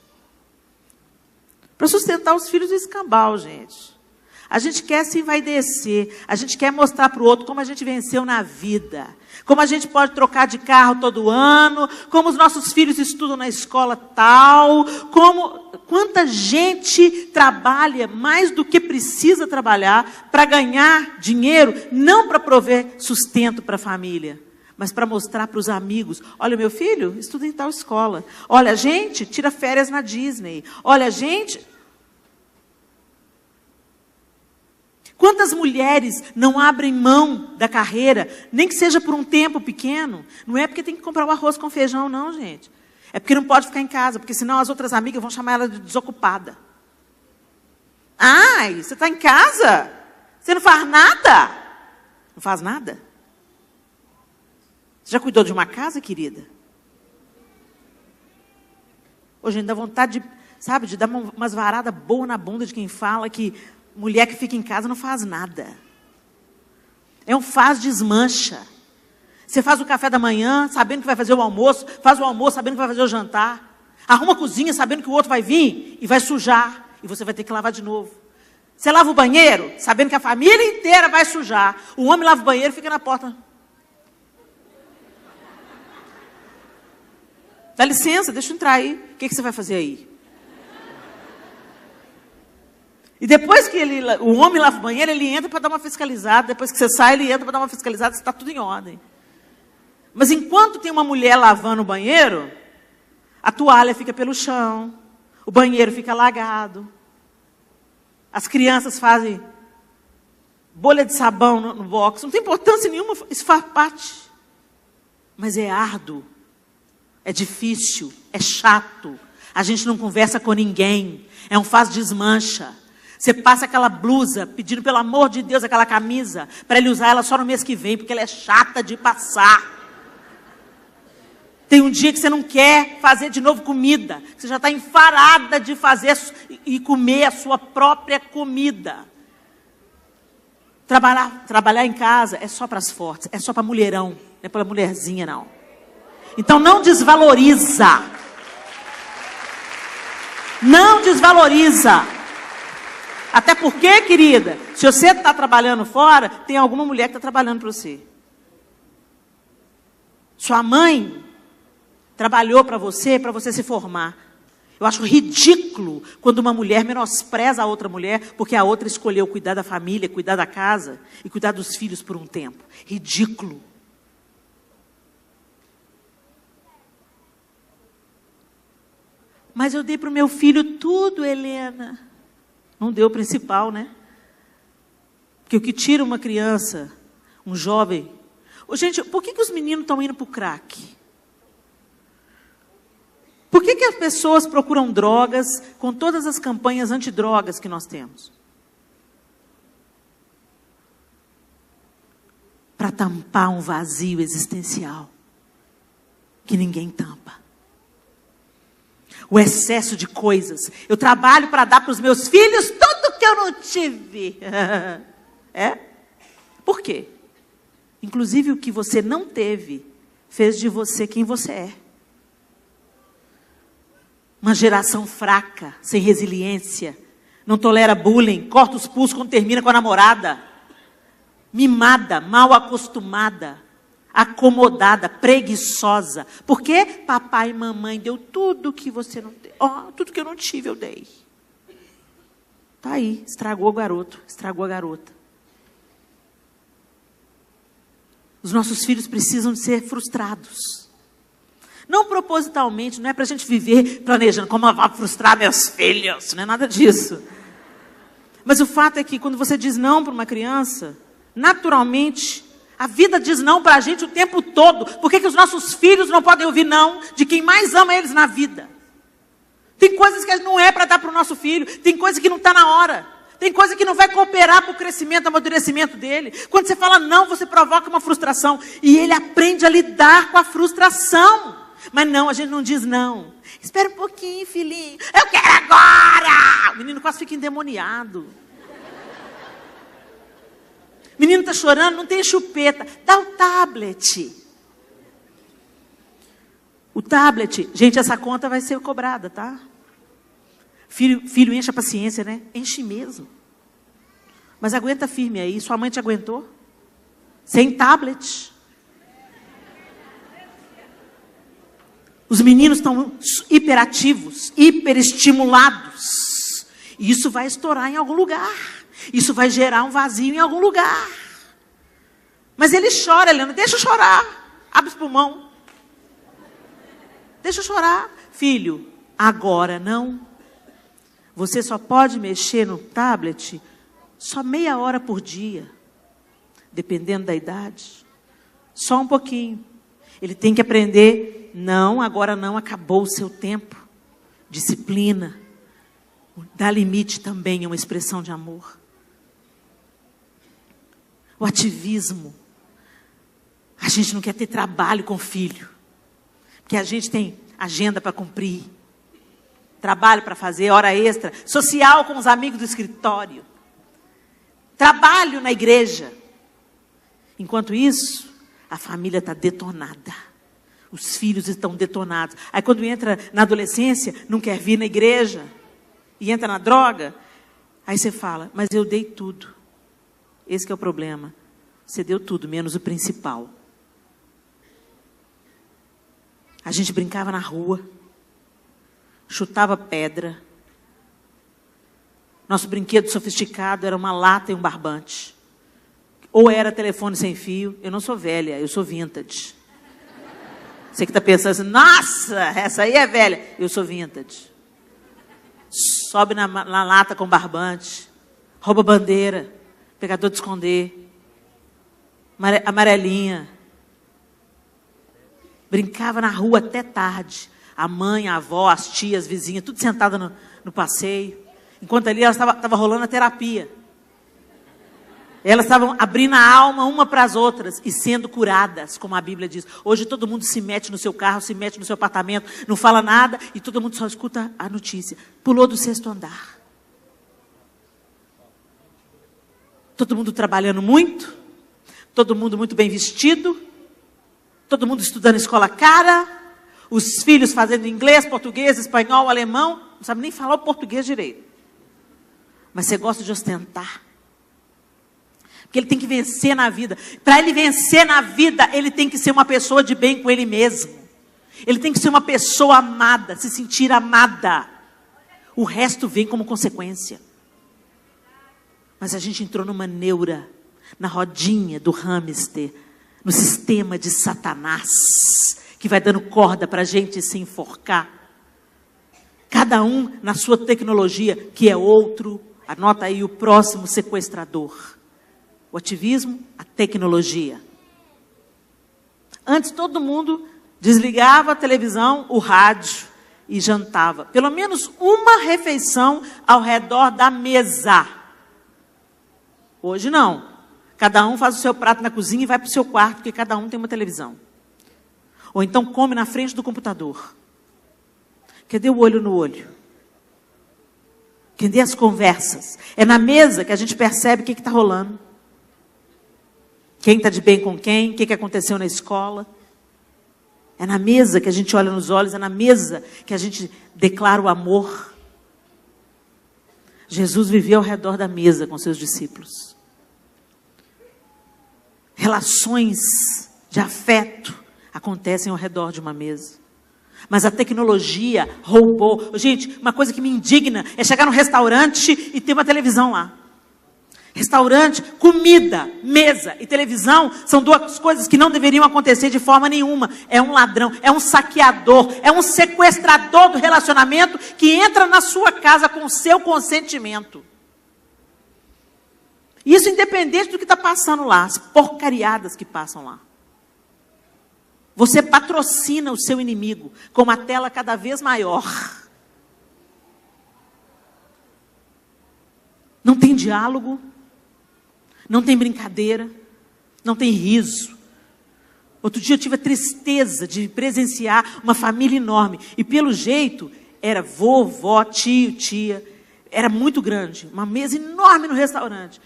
Para sustentar os filhos do escambau, gente. A gente quer se envaidecer, a gente quer mostrar para o outro como a gente venceu na vida, como a gente pode trocar de carro todo ano, como os nossos filhos estudam na escola tal, quanta gente trabalha mais do que precisa trabalhar para ganhar dinheiro, não para prover sustento para a família, mas para mostrar para os amigos, olha, meu filho estuda em tal escola, olha, a gente tira férias na Disney, olha, a gente... Quantas mulheres não abrem mão da carreira, nem que seja por um tempo pequeno? Não é porque tem que comprar o arroz com feijão, não, gente. É porque não pode ficar em casa, porque senão as outras amigas vão chamar ela de desocupada. Ai, você está em casa? Você não faz nada? Não faz nada? Você já cuidou de uma casa, querida? Hoje ainda dá vontade de, sabe, de dar umas varadas boas na bunda de quem fala que mulher que fica em casa não faz nada. É um desmancha. Você faz o café da manhã, sabendo que vai fazer o almoço, faz o almoço sabendo que vai fazer o jantar. Arruma a cozinha sabendo que o outro vai vir e vai sujar. E você vai ter que lavar de novo. Você lava o banheiro, sabendo que a família inteira vai sujar. O homem lava o banheiro e fica na porta. Dá licença, deixa eu entrar aí. O que você vai fazer aí? E depois que o homem lava o banheiro, ele entra para dar uma fiscalizada. Depois que você sai, ele entra para dar uma fiscalizada, se está tudo em ordem. Mas enquanto tem uma mulher lavando o banheiro, a toalha fica pelo chão, o banheiro fica alagado, as crianças fazem bolha de sabão no box, não tem importância nenhuma, isso faz parte. Mas é árduo, é difícil, é chato. A gente não conversa com ninguém, é um faz-desmancha. Você passa aquela blusa, pedindo pelo amor de Deus aquela camisa, para ele usar ela só no mês que vem, porque ela é chata de passar. Tem um dia que você não quer fazer de novo comida, você já está enfarada de fazer e comer a sua própria comida. Trabalhar em casa é só para as fortes, é só para mulherão, não é para mulherzinha não. Então não desvaloriza. Não desvaloriza. Até porque, querida, se você está trabalhando fora, tem alguma mulher que está trabalhando para você. Sua mãe trabalhou para você se formar. Eu acho ridículo quando uma mulher menospreza a outra mulher porque a outra escolheu cuidar da família, cuidar da casa e cuidar dos filhos por um tempo. Ridículo. Mas eu dei para o meu filho tudo, Helena. Não deu o principal, né? Porque o que tira uma criança, um jovem... Gente, por que os meninos estão indo para o crack? Por que as pessoas procuram drogas com todas as campanhas antidrogas que nós temos? Para tampar um vazio existencial que ninguém tampa. O excesso de coisas. Eu trabalho para dar para os meus filhos tudo que eu não tive. É? Por quê? Inclusive o que você não teve fez de você quem você é. Uma geração fraca, sem resiliência, não tolera bullying, corta os pulsos quando termina com a namorada. Mimada, mal acostumada, acomodada, preguiçosa. Porque papai e mamãe deu tudo que você não teve. Tudo que eu não tive eu dei. Tá aí, estragou o garoto, estragou a garota. Os nossos filhos precisam de ser frustrados. Não propositalmente, não é para a gente viver planejando como eu vou frustrar meus filhos, não é nada disso. Mas o fato é que quando você diz não para uma criança, naturalmente, a vida diz não para a gente o tempo todo. Por que os nossos filhos não podem ouvir não de quem mais ama eles na vida? Tem coisas que não é para dar para o nosso filho, tem coisa que não está na hora. Tem coisa que não vai cooperar para o crescimento, amadurecimento dele. Quando você fala não, você provoca uma frustração. E ele aprende a lidar com a frustração. Mas não, a gente não diz não. Espera um pouquinho, filhinho. Eu quero agora! O menino quase fica endemoniado. O menino está chorando, não tem chupeta. Dá o tablet. O tablet, gente, essa conta vai ser cobrada, tá? Filho enche a paciência, né? Enche mesmo. Mas aguenta firme aí. Sua mãe te aguentou? Sem tablet. Os meninos estão hiperativos, hiperestimulados. E isso vai estourar em algum lugar. Isso vai gerar um vazio em algum lugar. Mas ele chora, Helena. Deixa eu chorar. Abre os pulmões. Deixa eu chorar. Filho, agora não. Você só pode mexer no tablet só meia hora por dia. Dependendo da idade. Só um pouquinho. Ele tem que aprender, não, agora não, acabou o seu tempo. Disciplina. Dar limite também é uma expressão de amor. O ativismo. A gente não quer ter trabalho com o filho. Porque a gente tem agenda para cumprir. Trabalho para fazer, hora extra. Social com os amigos do escritório. Trabalho na igreja. Enquanto isso, a família está detonada. Os filhos estão detonados. Aí quando entra na adolescência, não quer vir na igreja. E entra na droga. Aí você fala, mas eu dei tudo. Esse que é o problema. Você deu tudo, menos o principal. A gente brincava na rua. Chutava pedra. Nosso brinquedo sofisticado era uma lata e um barbante. Ou era telefone sem fio. Eu não sou velha, eu sou vintage. Você que está pensando assim, nossa, essa aí é velha. Eu sou vintage. Sobe na lata com barbante. Rouba bandeira. pegador de esconder, amarelinha. Brincava na rua até tarde. A mãe, a avó, as tias, as vizinhas, tudo sentada no passeio. Enquanto ali elas estavam rolando a terapia. Elas estavam abrindo a alma uma para as outras e sendo curadas, como a Bíblia diz. Hoje todo mundo se mete no seu carro, se mete no seu apartamento, não fala nada e todo mundo só escuta a notícia. Pulou do 6º andar. Todo mundo trabalhando muito, todo mundo muito bem vestido, todo mundo estudando escola cara, os filhos fazendo inglês, português, espanhol, alemão, não sabe nem falar o português direito. Mas você gosta de ostentar. Porque ele tem que vencer na vida. Para ele vencer na vida, ele tem que ser uma pessoa de bem com ele mesmo. Ele tem que ser uma pessoa amada, se sentir amada. O resto vem como consequência. Mas a gente entrou numa neura, na rodinha do hamster, no sistema de Satanás, que vai dando corda para a gente se enforcar. Cada um na sua tecnologia, que é outro, anota aí o próximo sequestrador. O ativismo, a tecnologia. Antes todo mundo desligava a televisão, o rádio e jantava. Pelo menos uma refeição ao redor da mesa. Hoje não. Cada um faz o seu prato na cozinha e vai para o seu quarto, porque cada um tem uma televisão. Ou então come na frente do computador. Cadê o olho no olho? Cadê as conversas? É na mesa que a gente percebe o que está rolando. Quem está de bem com quem, o que aconteceu na escola. É na mesa que a gente olha nos olhos, é na mesa que a gente declara o amor. Jesus vivia ao redor da mesa com seus discípulos. Relações de afeto acontecem ao redor de uma mesa. Mas a tecnologia roubou. Gente, uma coisa que me indigna é chegar num restaurante e ter uma televisão lá. Restaurante, comida, mesa e televisão são duas coisas que não deveriam acontecer de forma nenhuma. É um ladrão, é um saqueador, é um sequestrador do relacionamento que entra na sua casa com o seu consentimento. Isso independente do que está passando lá, as porcariadas que passam lá. Você patrocina o seu inimigo com uma tela cada vez maior. Não tem diálogo. Não tem brincadeira, não tem riso. Outro dia eu tive a tristeza de presenciar uma família enorme. E pelo jeito, era vovó, tio, tia. Era muito grande, uma mesa enorme no restaurante.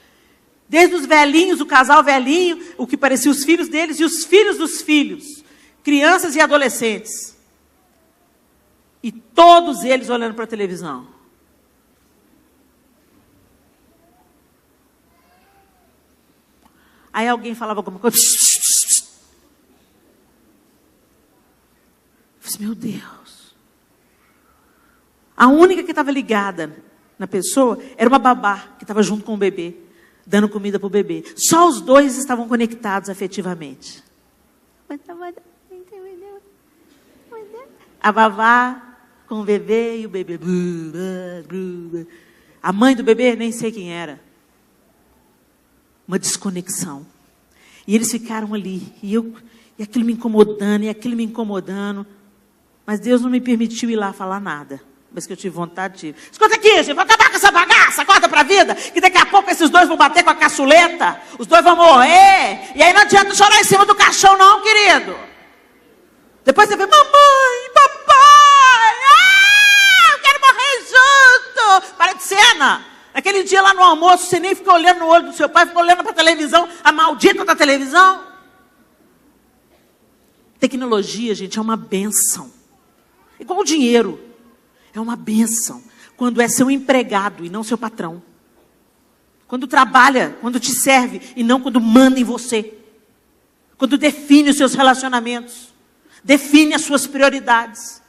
Desde os velhinhos, o casal velhinho, o que parecia os filhos deles e os filhos dos filhos. Crianças e adolescentes. E todos eles olhando para a televisão. Aí alguém falava alguma coisa. Eu falei, meu Deus. A única que estava ligada na pessoa era uma babá que estava junto com o bebê, dando comida para o bebê. Só os dois estavam conectados afetivamente. A babá com o bebê e o bebê. A mãe do bebê, nem sei quem era. Uma desconexão. E eles ficaram ali. E aquilo me incomodando. Mas Deus não me permitiu ir lá falar nada. Mas que eu tive vontade de... Escuta aqui, gente, vou acabar com essa bagaça, acorda para a vida, que daqui a pouco esses dois vão bater com a caçuleta, os dois vão morrer. E aí não adianta chorar em cima do caixão não, querido. Depois você vê, mamãe, papai, eu quero morrer junto. Para de cena. Naquele dia lá no almoço, você nem ficou olhando no olho do seu pai, ficou olhando para a televisão, a maldita da televisão. Tecnologia, gente, é uma bênção. Igual o dinheiro. É uma bênção. Quando é seu empregado e não seu patrão. Quando trabalha, quando te serve e não quando manda em você. Quando define os seus relacionamentos. Define as suas prioridades.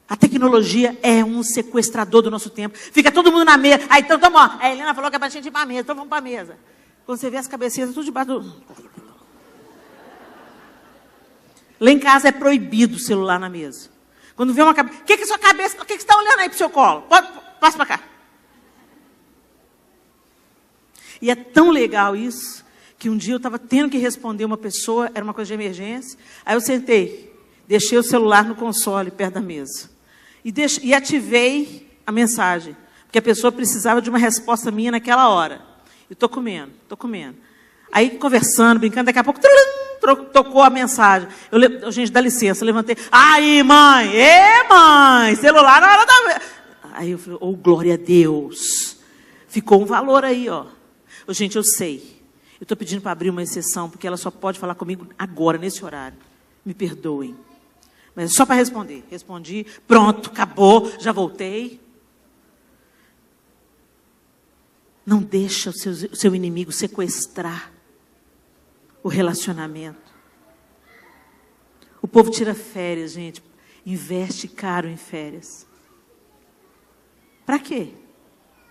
A tecnologia é um sequestrador do nosso tempo. Fica todo mundo na mesa. Aí então, ó, a Helena falou que é pra gente ir pra mesa, então vamos pra mesa. Quando você vê as cabecinhas, tudo debaixo do... Lá em casa é proibido o celular na mesa. Quando vê uma cabeça... O que é sua cabeça... O que você está olhando aí pro seu colo? Passa pra cá. E é tão legal isso, que um dia eu estava tendo que responder uma pessoa, era uma coisa de emergência, aí eu sentei, deixei o celular no console, perto da mesa, e ativei a mensagem, porque a pessoa precisava de uma resposta minha naquela hora. Eu estou comendo. Aí, conversando, brincando, daqui a pouco, tocou a mensagem. Gente, dá licença, eu levantei. Aí, mãe! Mãe! Celular na hora da... Aí eu falei, glória a Deus. Ficou um valor aí, ó. Gente, eu sei. Eu estou pedindo para abrir uma exceção, porque ela só pode falar comigo agora, nesse horário. Me perdoem. Mas é só para responder. Respondi, pronto, acabou, já voltei. Não deixa o seu inimigo sequestrar o relacionamento. O povo tira férias, gente. Investe caro em férias. Para quê?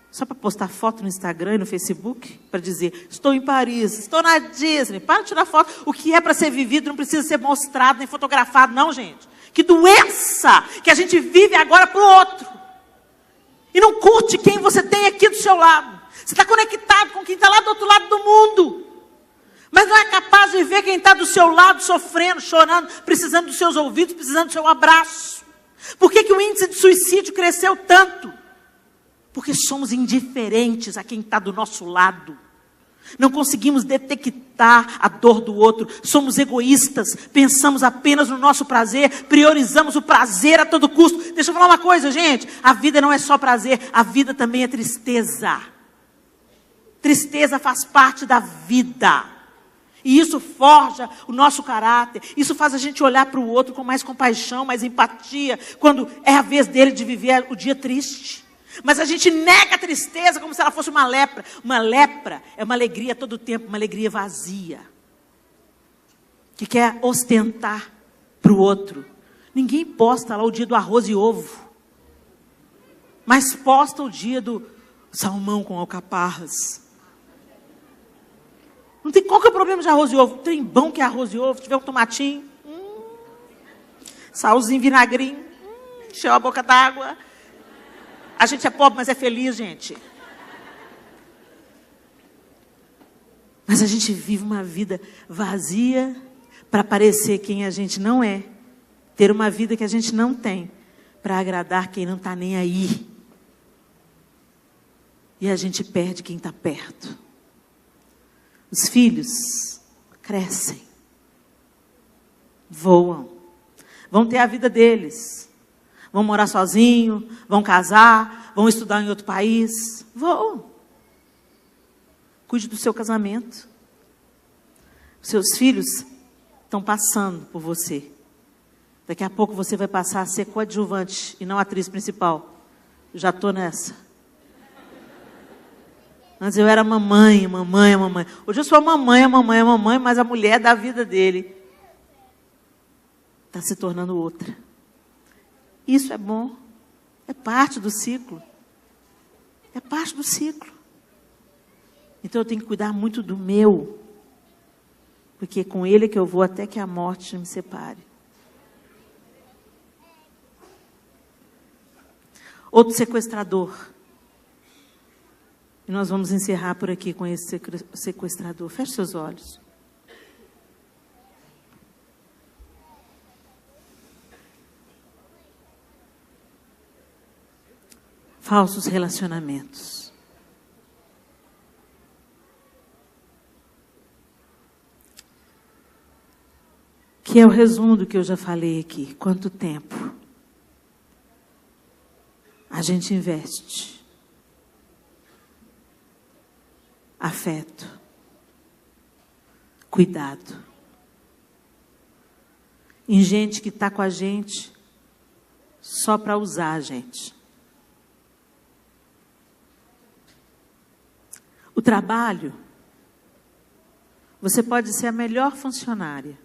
Só para postar foto no Instagram e no Facebook? Para dizer, estou em Paris, estou na Disney. Para de tirar foto. O que é para ser vivido não precisa ser mostrado nem fotografado, não, gente. Que doença que a gente vive agora para o outro. E não curte quem você tem aqui do seu lado. Você está conectado com quem está lá do outro lado do mundo. Mas não é capaz de ver quem está do seu lado, sofrendo, chorando, precisando dos seus ouvidos, precisando do seu abraço. Por que o índice de suicídio cresceu tanto? Porque somos indiferentes a quem está do nosso lado. Não conseguimos detectar a dor do outro. Somos egoístas, pensamos apenas no nosso prazer, priorizamos o prazer a todo custo. Deixa eu falar uma coisa, gente. A vida não é só prazer, a vida também é tristeza. Tristeza faz parte da vida. E isso forja o nosso caráter. Isso faz a gente olhar para o outro com mais compaixão, mais empatia, quando é a vez dele de viver o dia triste. Mas a gente nega a tristeza como se ela fosse uma lepra. Uma lepra é uma alegria todo o tempo, uma alegria vazia. Que quer ostentar para o outro. Ninguém posta lá o dia do arroz e ovo. Mas posta o dia do salmão com alcaparras. Não tem, qual que é o problema de arroz e ovo? Tem bom que é arroz e ovo, tiver um tomatinho, salzinho, vinagrinho, encheu a boca d'água. A gente é pobre, mas é feliz, gente. Mas a gente vive uma vida vazia para parecer quem a gente não é. Ter uma vida que a gente não tem, para agradar quem não está nem aí. E a gente perde quem está perto. Os filhos crescem, voam, vão ter a vida deles, vão morar sozinhos, vão casar, vão estudar em outro país, voam. Cuide do seu casamento. Seus filhos estão passando por você. Daqui a pouco você vai passar a ser coadjuvante e não atriz principal. Eu já estou nessa. Antes eu era mamãe. Hoje eu sou a mamãe, mas a mulher da vida dele está se tornando outra. Isso é bom. É parte do ciclo. É parte do ciclo. Então eu tenho que cuidar muito do meu. Porque é com ele que eu vou até que a morte me separe. Outro sequestrador. E nós vamos encerrar por aqui com esse sequestrador. Feche seus olhos. Falsos relacionamentos. Que é o resumo do que eu já falei aqui. Quanto tempo a gente investe? Afeto, cuidado, em gente que está com a gente só para usar a gente. O trabalho, você pode ser a melhor funcionária.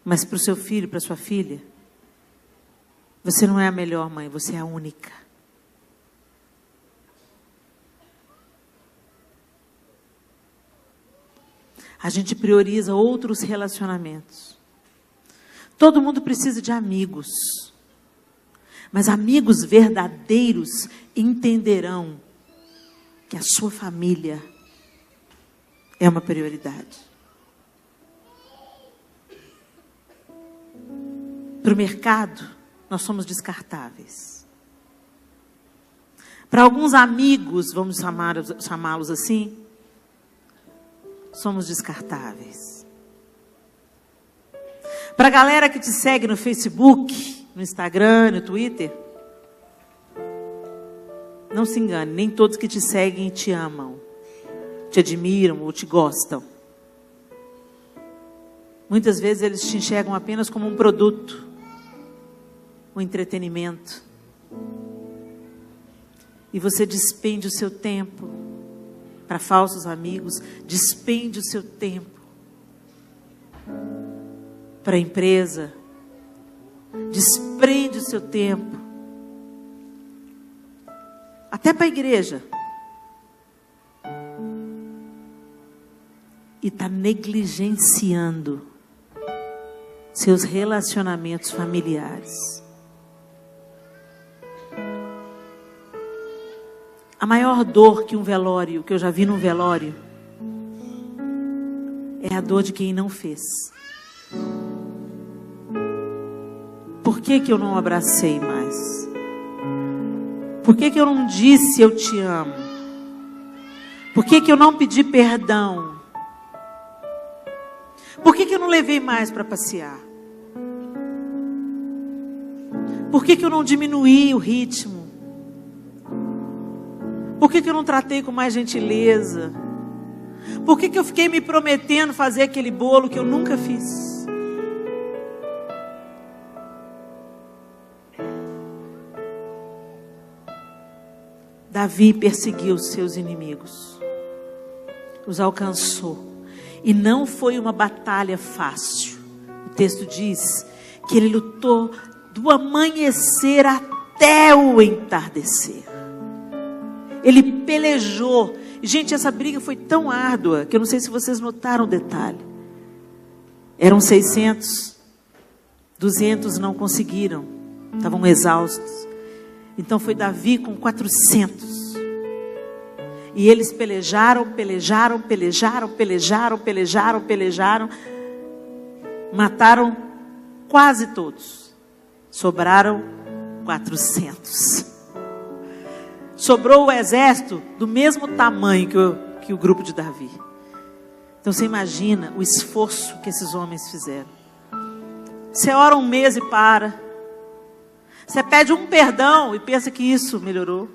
Mas para o seu filho, para a sua filha, você não é a melhor mãe, você é a única. A gente prioriza outros relacionamentos. Todo mundo precisa de amigos. Mas amigos verdadeiros entenderão que a sua família é uma prioridade. Para o mercado, nós somos descartáveis. Para alguns amigos, vamos chamá-los assim, somos descartáveis. Para a galera que te segue no Facebook, no Instagram, no Twitter, não se engane, nem todos que te seguem te amam, te admiram ou te gostam. Muitas vezes eles te enxergam apenas como um produto, um entretenimento. E você despende o seu tempo para falsos amigos, despende o seu tempo para a empresa, desprende o seu tempo até para a igreja. E está negligenciando seus relacionamentos familiares. A maior dor que que eu já vi num velório, é a dor de quem não fez. Por que eu não abracei mais? Por que eu não disse eu te amo? Por que eu não pedi perdão? Por que eu não levei mais para passear? Por que eu não diminuí o ritmo? Por que eu não tratei com mais gentileza? Por que eu fiquei me prometendo fazer aquele bolo que eu nunca fiz? Davi perseguiu os seus inimigos, os alcançou, e não foi uma batalha fácil. O texto diz que ele lutou do amanhecer até o entardecer. Ele pelejou. Gente, essa briga foi tão árdua que eu não sei se vocês notaram o detalhe. Eram 600, 200 não conseguiram, estavam exaustos. Então foi Davi com 400. E eles pelejaram. Mataram quase todos. Sobraram 400. Sobrou o exército do mesmo tamanho que o grupo de Davi. Então você imagina o esforço que esses homens fizeram. Você ora um mês e para. Você pede um perdão e pensa que isso melhorou.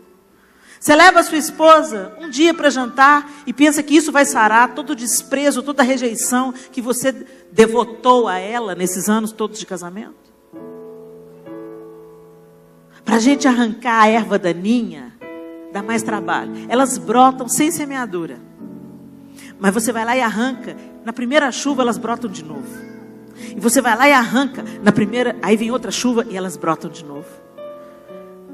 Você leva a sua esposa um dia para jantar e pensa que isso vai sarar todo o desprezo, toda a rejeição que você devotou a ela nesses anos todos de casamento. Para a gente arrancar a erva daninha, dá mais trabalho. Elas brotam sem semeadura. Mas você vai lá e arranca. Na primeira chuva elas brotam de novo. E você vai lá e arranca. Aí vem outra chuva e elas brotam de novo.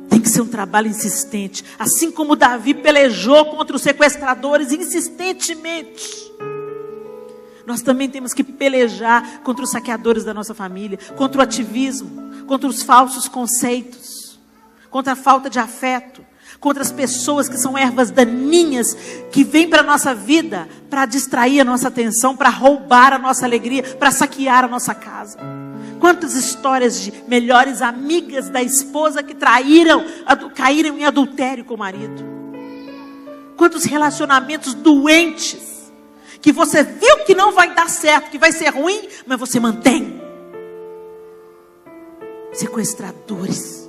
Tem que ser um trabalho insistente. Assim como Davi pelejou contra os sequestradores insistentemente. Nós também temos que pelejar contra os saqueadores da nossa família. Contra o ativismo. Contra os falsos conceitos. Contra a falta de afeto. Contra as pessoas que são ervas daninhas, que vêm para a nossa vida para distrair a nossa atenção, para roubar a nossa alegria, para saquear a nossa casa. Quantas histórias de melhores amigas da esposa que caíram em adultério com o marido. Quantos relacionamentos doentes, que você viu que não vai dar certo, que vai ser ruim, mas você mantém. Sequestradores.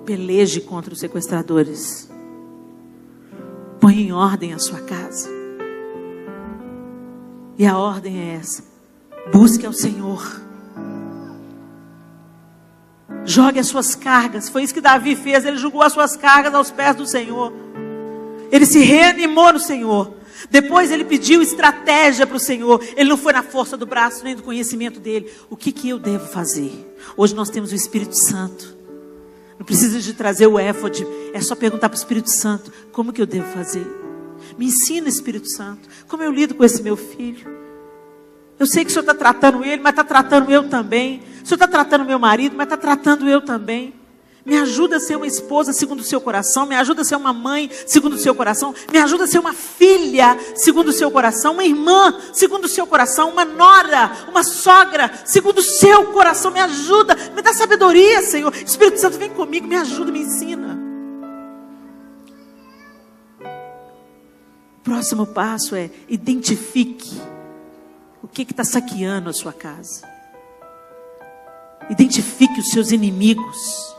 Peleje contra os sequestradores. Põe em ordem a sua casa. E a ordem é essa: busque ao Senhor. Jogue as suas cargas. Foi isso que Davi fez. Ele jogou as suas cargas aos pés do Senhor. Ele se reanimou no Senhor. Depois ele pediu estratégia para o Senhor. Ele não foi na força do braço nem do conhecimento dele. O que eu devo fazer? Hoje nós temos o Espírito Santo. Não precisa de trazer o éfode. É só perguntar para o Espírito Santo: como que eu devo fazer? Me ensina, Espírito Santo. Como eu lido com esse meu filho? Eu sei que o Senhor está tratando ele, mas está tratando eu também. O Senhor está tratando meu marido, mas está tratando eu também. Me ajuda a ser uma esposa segundo o seu coração. Me ajuda a ser uma mãe segundo o seu coração. Me ajuda a ser uma filha segundo o seu coração. Uma irmã segundo o seu coração. Uma nora, uma sogra segundo o seu coração. Me ajuda, me dá sabedoria, Senhor. Espírito Santo, vem comigo, me ajuda, me ensina. O próximo passo é: identifique o que está saqueando a sua casa. Identifique os seus inimigos.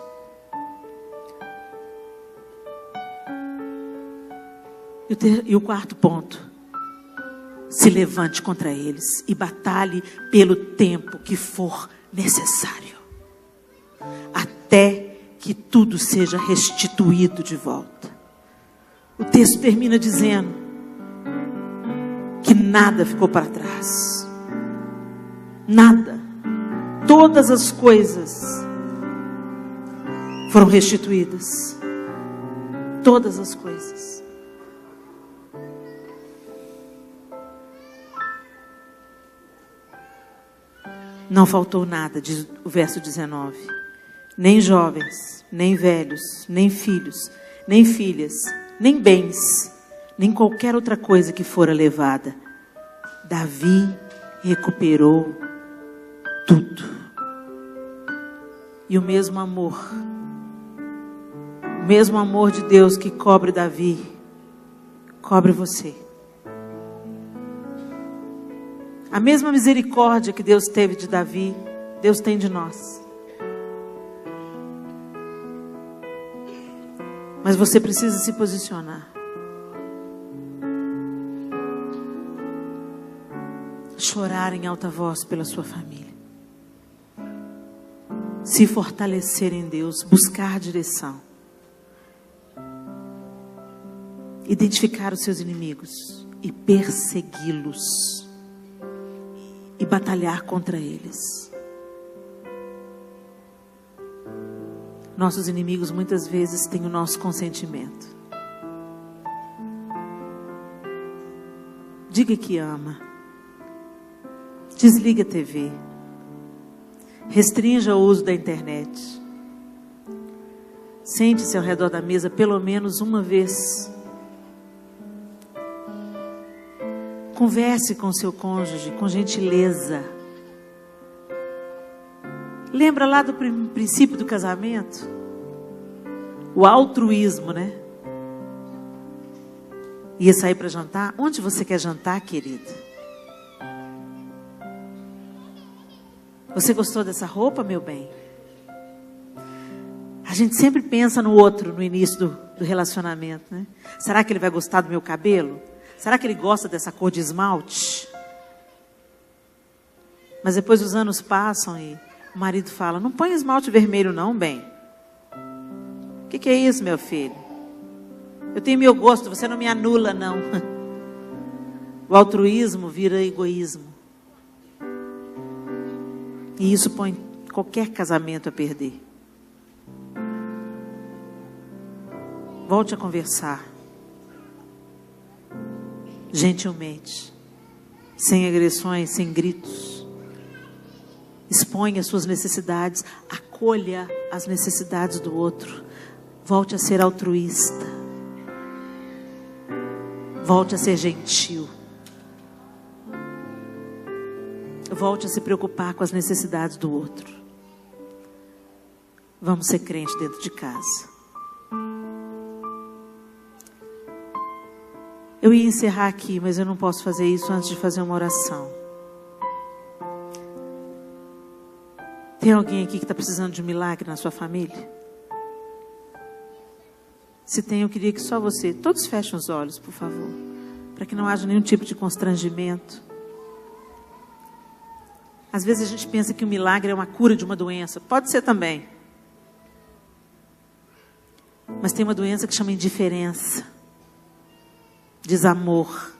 E o quarto ponto: se levante contra eles e batalhe pelo tempo que for necessário, até que tudo seja restituído de volta. O texto termina dizendo que nada ficou para trás. Nada. Todas as coisas foram restituídas. Todas as coisas. Não faltou nada, diz o verso 19. Nem jovens, nem velhos, nem filhos, nem filhas, nem bens, nem qualquer outra coisa que fora levada. Davi recuperou tudo. E o mesmo amor de Deus que cobre Davi, cobre você. A mesma misericórdia que Deus teve de Davi, Deus tem de nós. Mas você precisa se posicionar. Chorar em alta voz pela sua família. Se fortalecer em Deus, buscar direção. Identificar os seus inimigos e persegui-los. E batalhar contra eles. Nossos inimigos muitas vezes têm o nosso consentimento. Diga que ama. Desliga a TV. Restrinja o uso da internet. Sente-se ao redor da mesa pelo menos uma vez. Converse com seu cônjuge com gentileza. Lembra lá do princípio do casamento? O altruísmo, né? Ia sair para jantar? Onde você quer jantar, querida? Você gostou dessa roupa, meu bem? A gente sempre pensa no outro no início do relacionamento, né? Será que ele vai gostar do meu cabelo? Será que ele gosta dessa cor de esmalte? Mas depois os anos passam e o marido fala: não põe esmalte vermelho não, bem. O que é isso, meu filho? Eu tenho meu gosto, você não me anula não. O altruísmo vira egoísmo. E isso põe qualquer casamento a perder. Volte a conversar. Gentilmente, sem agressões, sem gritos. Exponha as suas necessidades, acolha as necessidades do outro. Volte a ser altruísta. Volte a ser gentil. Volte a se preocupar com as necessidades do outro. Vamos ser crente dentro de casa. Eu ia encerrar aqui, mas eu não posso fazer isso antes de fazer uma oração. Tem alguém aqui que está precisando de um milagre na sua família? Se tem, eu queria que só você, todos fechem os olhos, por favor, para que não haja nenhum tipo de constrangimento. Às vezes a gente pensa que o milagre é uma cura de uma doença. Pode ser também. Mas tem uma doença que chama indiferença. Desamor.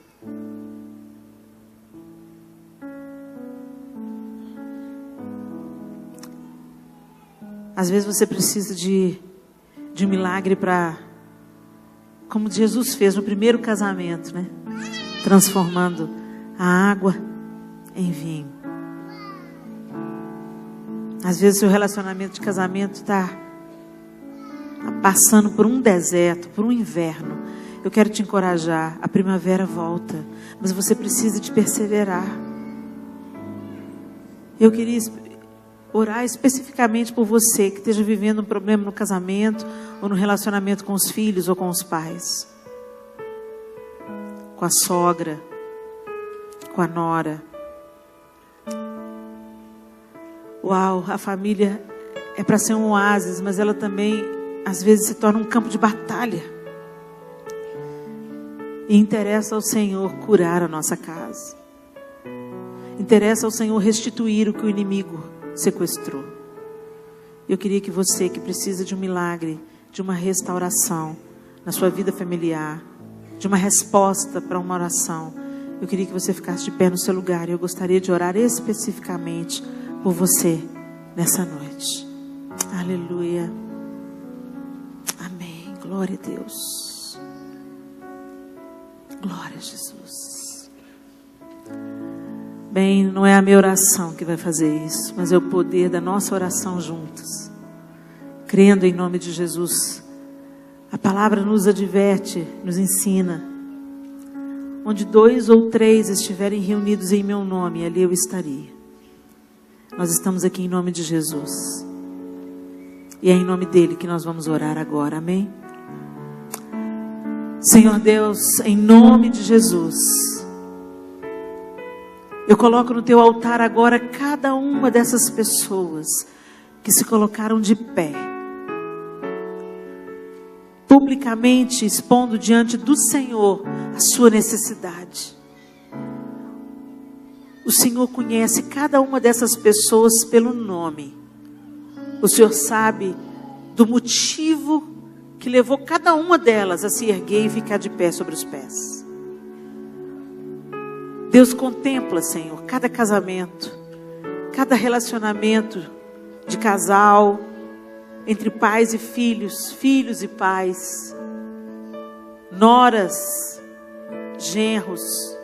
Às vezes você precisa de um milagre para, como Jesus fez no primeiro casamento, né? Transformando a água em vinho. Às vezes seu relacionamento de casamento está passando por um deserto, por um inverno. Eu quero te encorajar. A primavera volta, mas você precisa de perseverar. Eu queria orar especificamente por você que esteja vivendo um problema no casamento, ou no relacionamento com os filhos ou com os pais, com a sogra, com a nora. Uau, a família é para ser um oásis, mas ela também às vezes se torna um campo de batalha. E interessa ao Senhor curar a nossa casa. Interessa ao Senhor restituir o que o inimigo sequestrou. Eu queria que você, que precisa de um milagre, de uma restauração na sua vida familiar, de uma resposta para uma oração, eu queria que você ficasse de pé no seu lugar. E eu gostaria de orar especificamente por você nessa noite. Aleluia. Amém. Glória a Deus. Glória a Jesus. Bem, não é a minha oração que vai fazer isso, mas é o poder da nossa oração juntos, crendo em nome de Jesus. A palavra nos adverte, nos ensina: onde 2 ou 3 estiverem reunidos em meu nome, ali eu estaria. Nós estamos aqui em nome de Jesus, e é em nome dele que nós vamos orar agora, amém? Senhor Deus, em nome de Jesus, eu coloco no teu altar agora cada uma dessas pessoas que se colocaram de pé, publicamente expondo diante do Senhor a sua necessidade. O Senhor conhece cada uma dessas pessoas pelo nome. O Senhor sabe do motivo que levou cada uma delas a se erguer e ficar de pé sobre os pés. Deus contempla, Senhor, cada casamento, cada relacionamento de casal, entre pais e filhos, filhos e pais, noras, genros,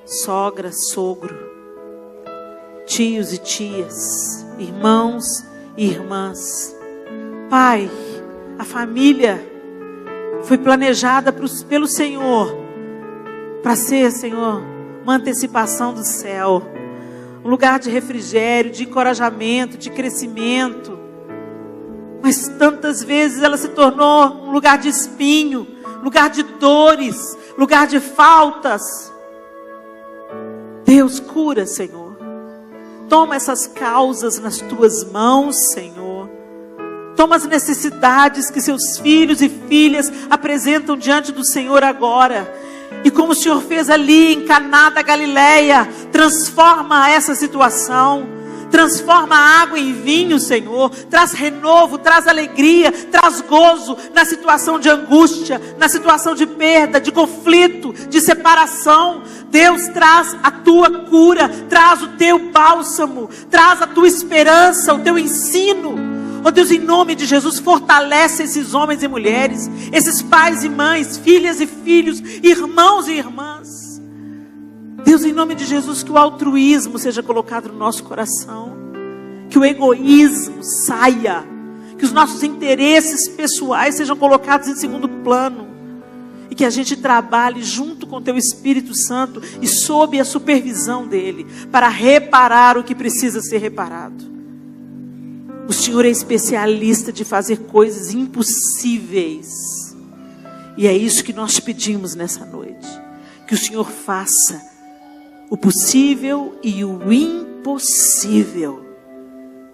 sogra, sogro, tios e tias, irmãos e irmãs. Pai, a família foi planejada pelo Senhor para ser, Senhor, uma antecipação do céu, um lugar de refrigério, de encorajamento, de crescimento. Mas tantas vezes ela se tornou um lugar de espinho, lugar de dores, lugar de faltas. Deus, cura, Senhor. Toma essas causas nas tuas mãos, Senhor. Toma as necessidades que seus filhos e filhas apresentam diante do Senhor agora. E como o Senhor fez ali em Caná da Galileia, transforma essa situação. Transforma a água em vinho, Senhor. Traz renovo, traz alegria, traz gozo na situação de angústia, na situação de perda, de conflito, de separação. Deus, traz a tua cura, traz o teu bálsamo, traz a tua esperança, o teu ensino. Oh Deus, em nome de Jesus, fortalece esses homens e mulheres, esses pais e mães, filhas e filhos, irmãos e irmãs. Deus, em nome de Jesus, que o altruísmo seja colocado no nosso coração, que o egoísmo saia, que os nossos interesses pessoais sejam colocados em segundo plano, e que a gente trabalhe junto com o teu Espírito Santo e sob a supervisão dele, para reparar o que precisa ser reparado. O Senhor é especialista de fazer coisas impossíveis, e é isso que nós pedimos nessa noite, que o Senhor faça o possível e o impossível.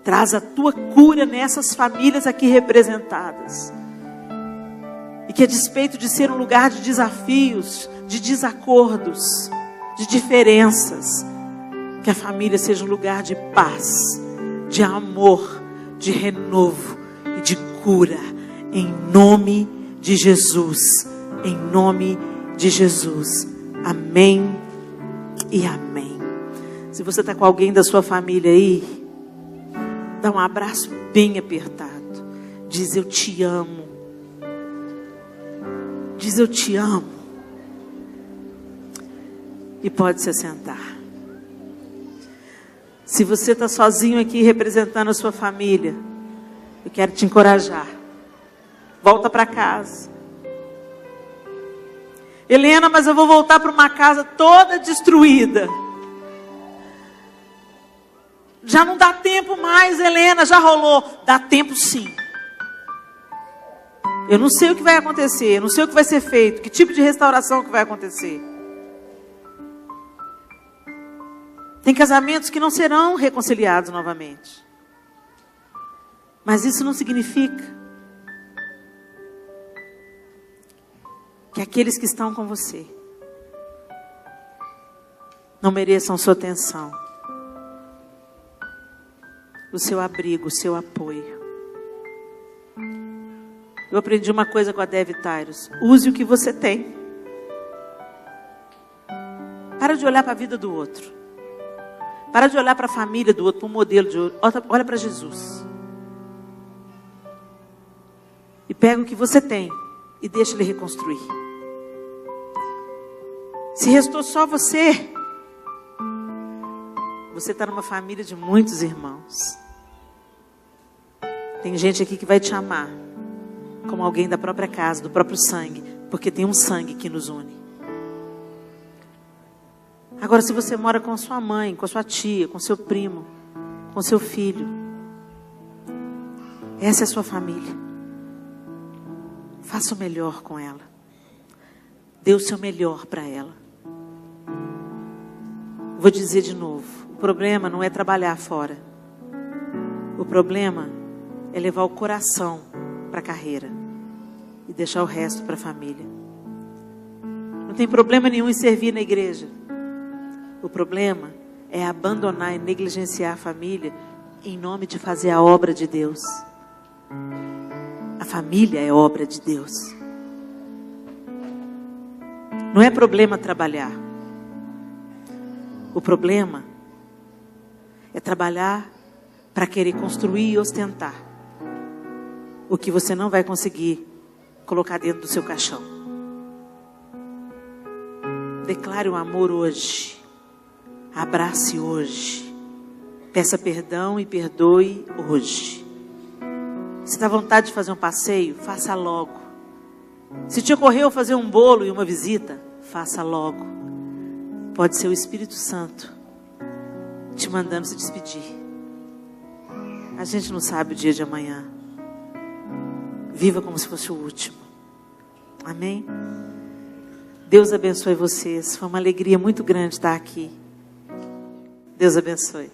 Traz a tua cura nessas famílias aqui representadas. E que a despeito de ser um lugar de desafios, de desacordos, de diferenças, que a família seja um lugar de paz, de amor, de renovo e de cura. Em nome de Jesus. Em nome de Jesus. Amém. E amém. Se você está com alguém da sua família aí, dá um abraço bem apertado. Diz: eu te amo. Diz: eu te amo. E pode se sentar. Se você está sozinho aqui representando a sua família, eu quero te encorajar. Volta para casa. Helena, mas eu vou voltar para uma casa toda destruída. Já não dá tempo mais, Helena, já rolou. Dá tempo sim. Eu não sei o que vai acontecer, eu não sei o que vai ser feito, que tipo de restauração que vai acontecer. Tem casamentos que não serão reconciliados novamente. Mas isso não significa que aqueles que estão com você não mereçam sua atenção, o seu abrigo, o seu apoio. Eu aprendi uma coisa com a Dev Tyrus: use o que você tem. Para de olhar para a vida do outro. Para de olhar para a família do outro, para o modelo de outro. Olha para Jesus. E pega o que você tem e deixa Ele reconstruir. Se restou só você, você está numa família de muitos irmãos. Tem gente aqui que vai te amar como alguém da própria casa, do próprio sangue, porque tem um sangue que nos une. Agora, se você mora com sua mãe, com sua tia, com seu primo, com seu filho, essa é a sua família. Faça o melhor com ela. Dê o seu melhor para ela. Vou dizer de novo: o problema não é trabalhar fora. O problema é levar o coração para a carreira e deixar o resto para a família. Não tem problema nenhum em servir na igreja. O problema é abandonar e negligenciar a família em nome de fazer a obra de Deus. A família é obra de Deus. Não é problema trabalhar. O problema é trabalhar para querer construir e ostentar o que você não vai conseguir colocar dentro do seu caixão. Declare o amor hoje. Abrace hoje. Peça perdão e perdoe hoje. Se dá vontade de fazer um passeio, faça logo. Se te ocorreu fazer um bolo e uma visita, faça logo. Pode ser o Espírito Santo te mandando se despedir. A gente não sabe o dia de amanhã. Viva como se fosse o último. Amém? Deus abençoe vocês. Foi uma alegria muito grande estar aqui. Deus abençoe.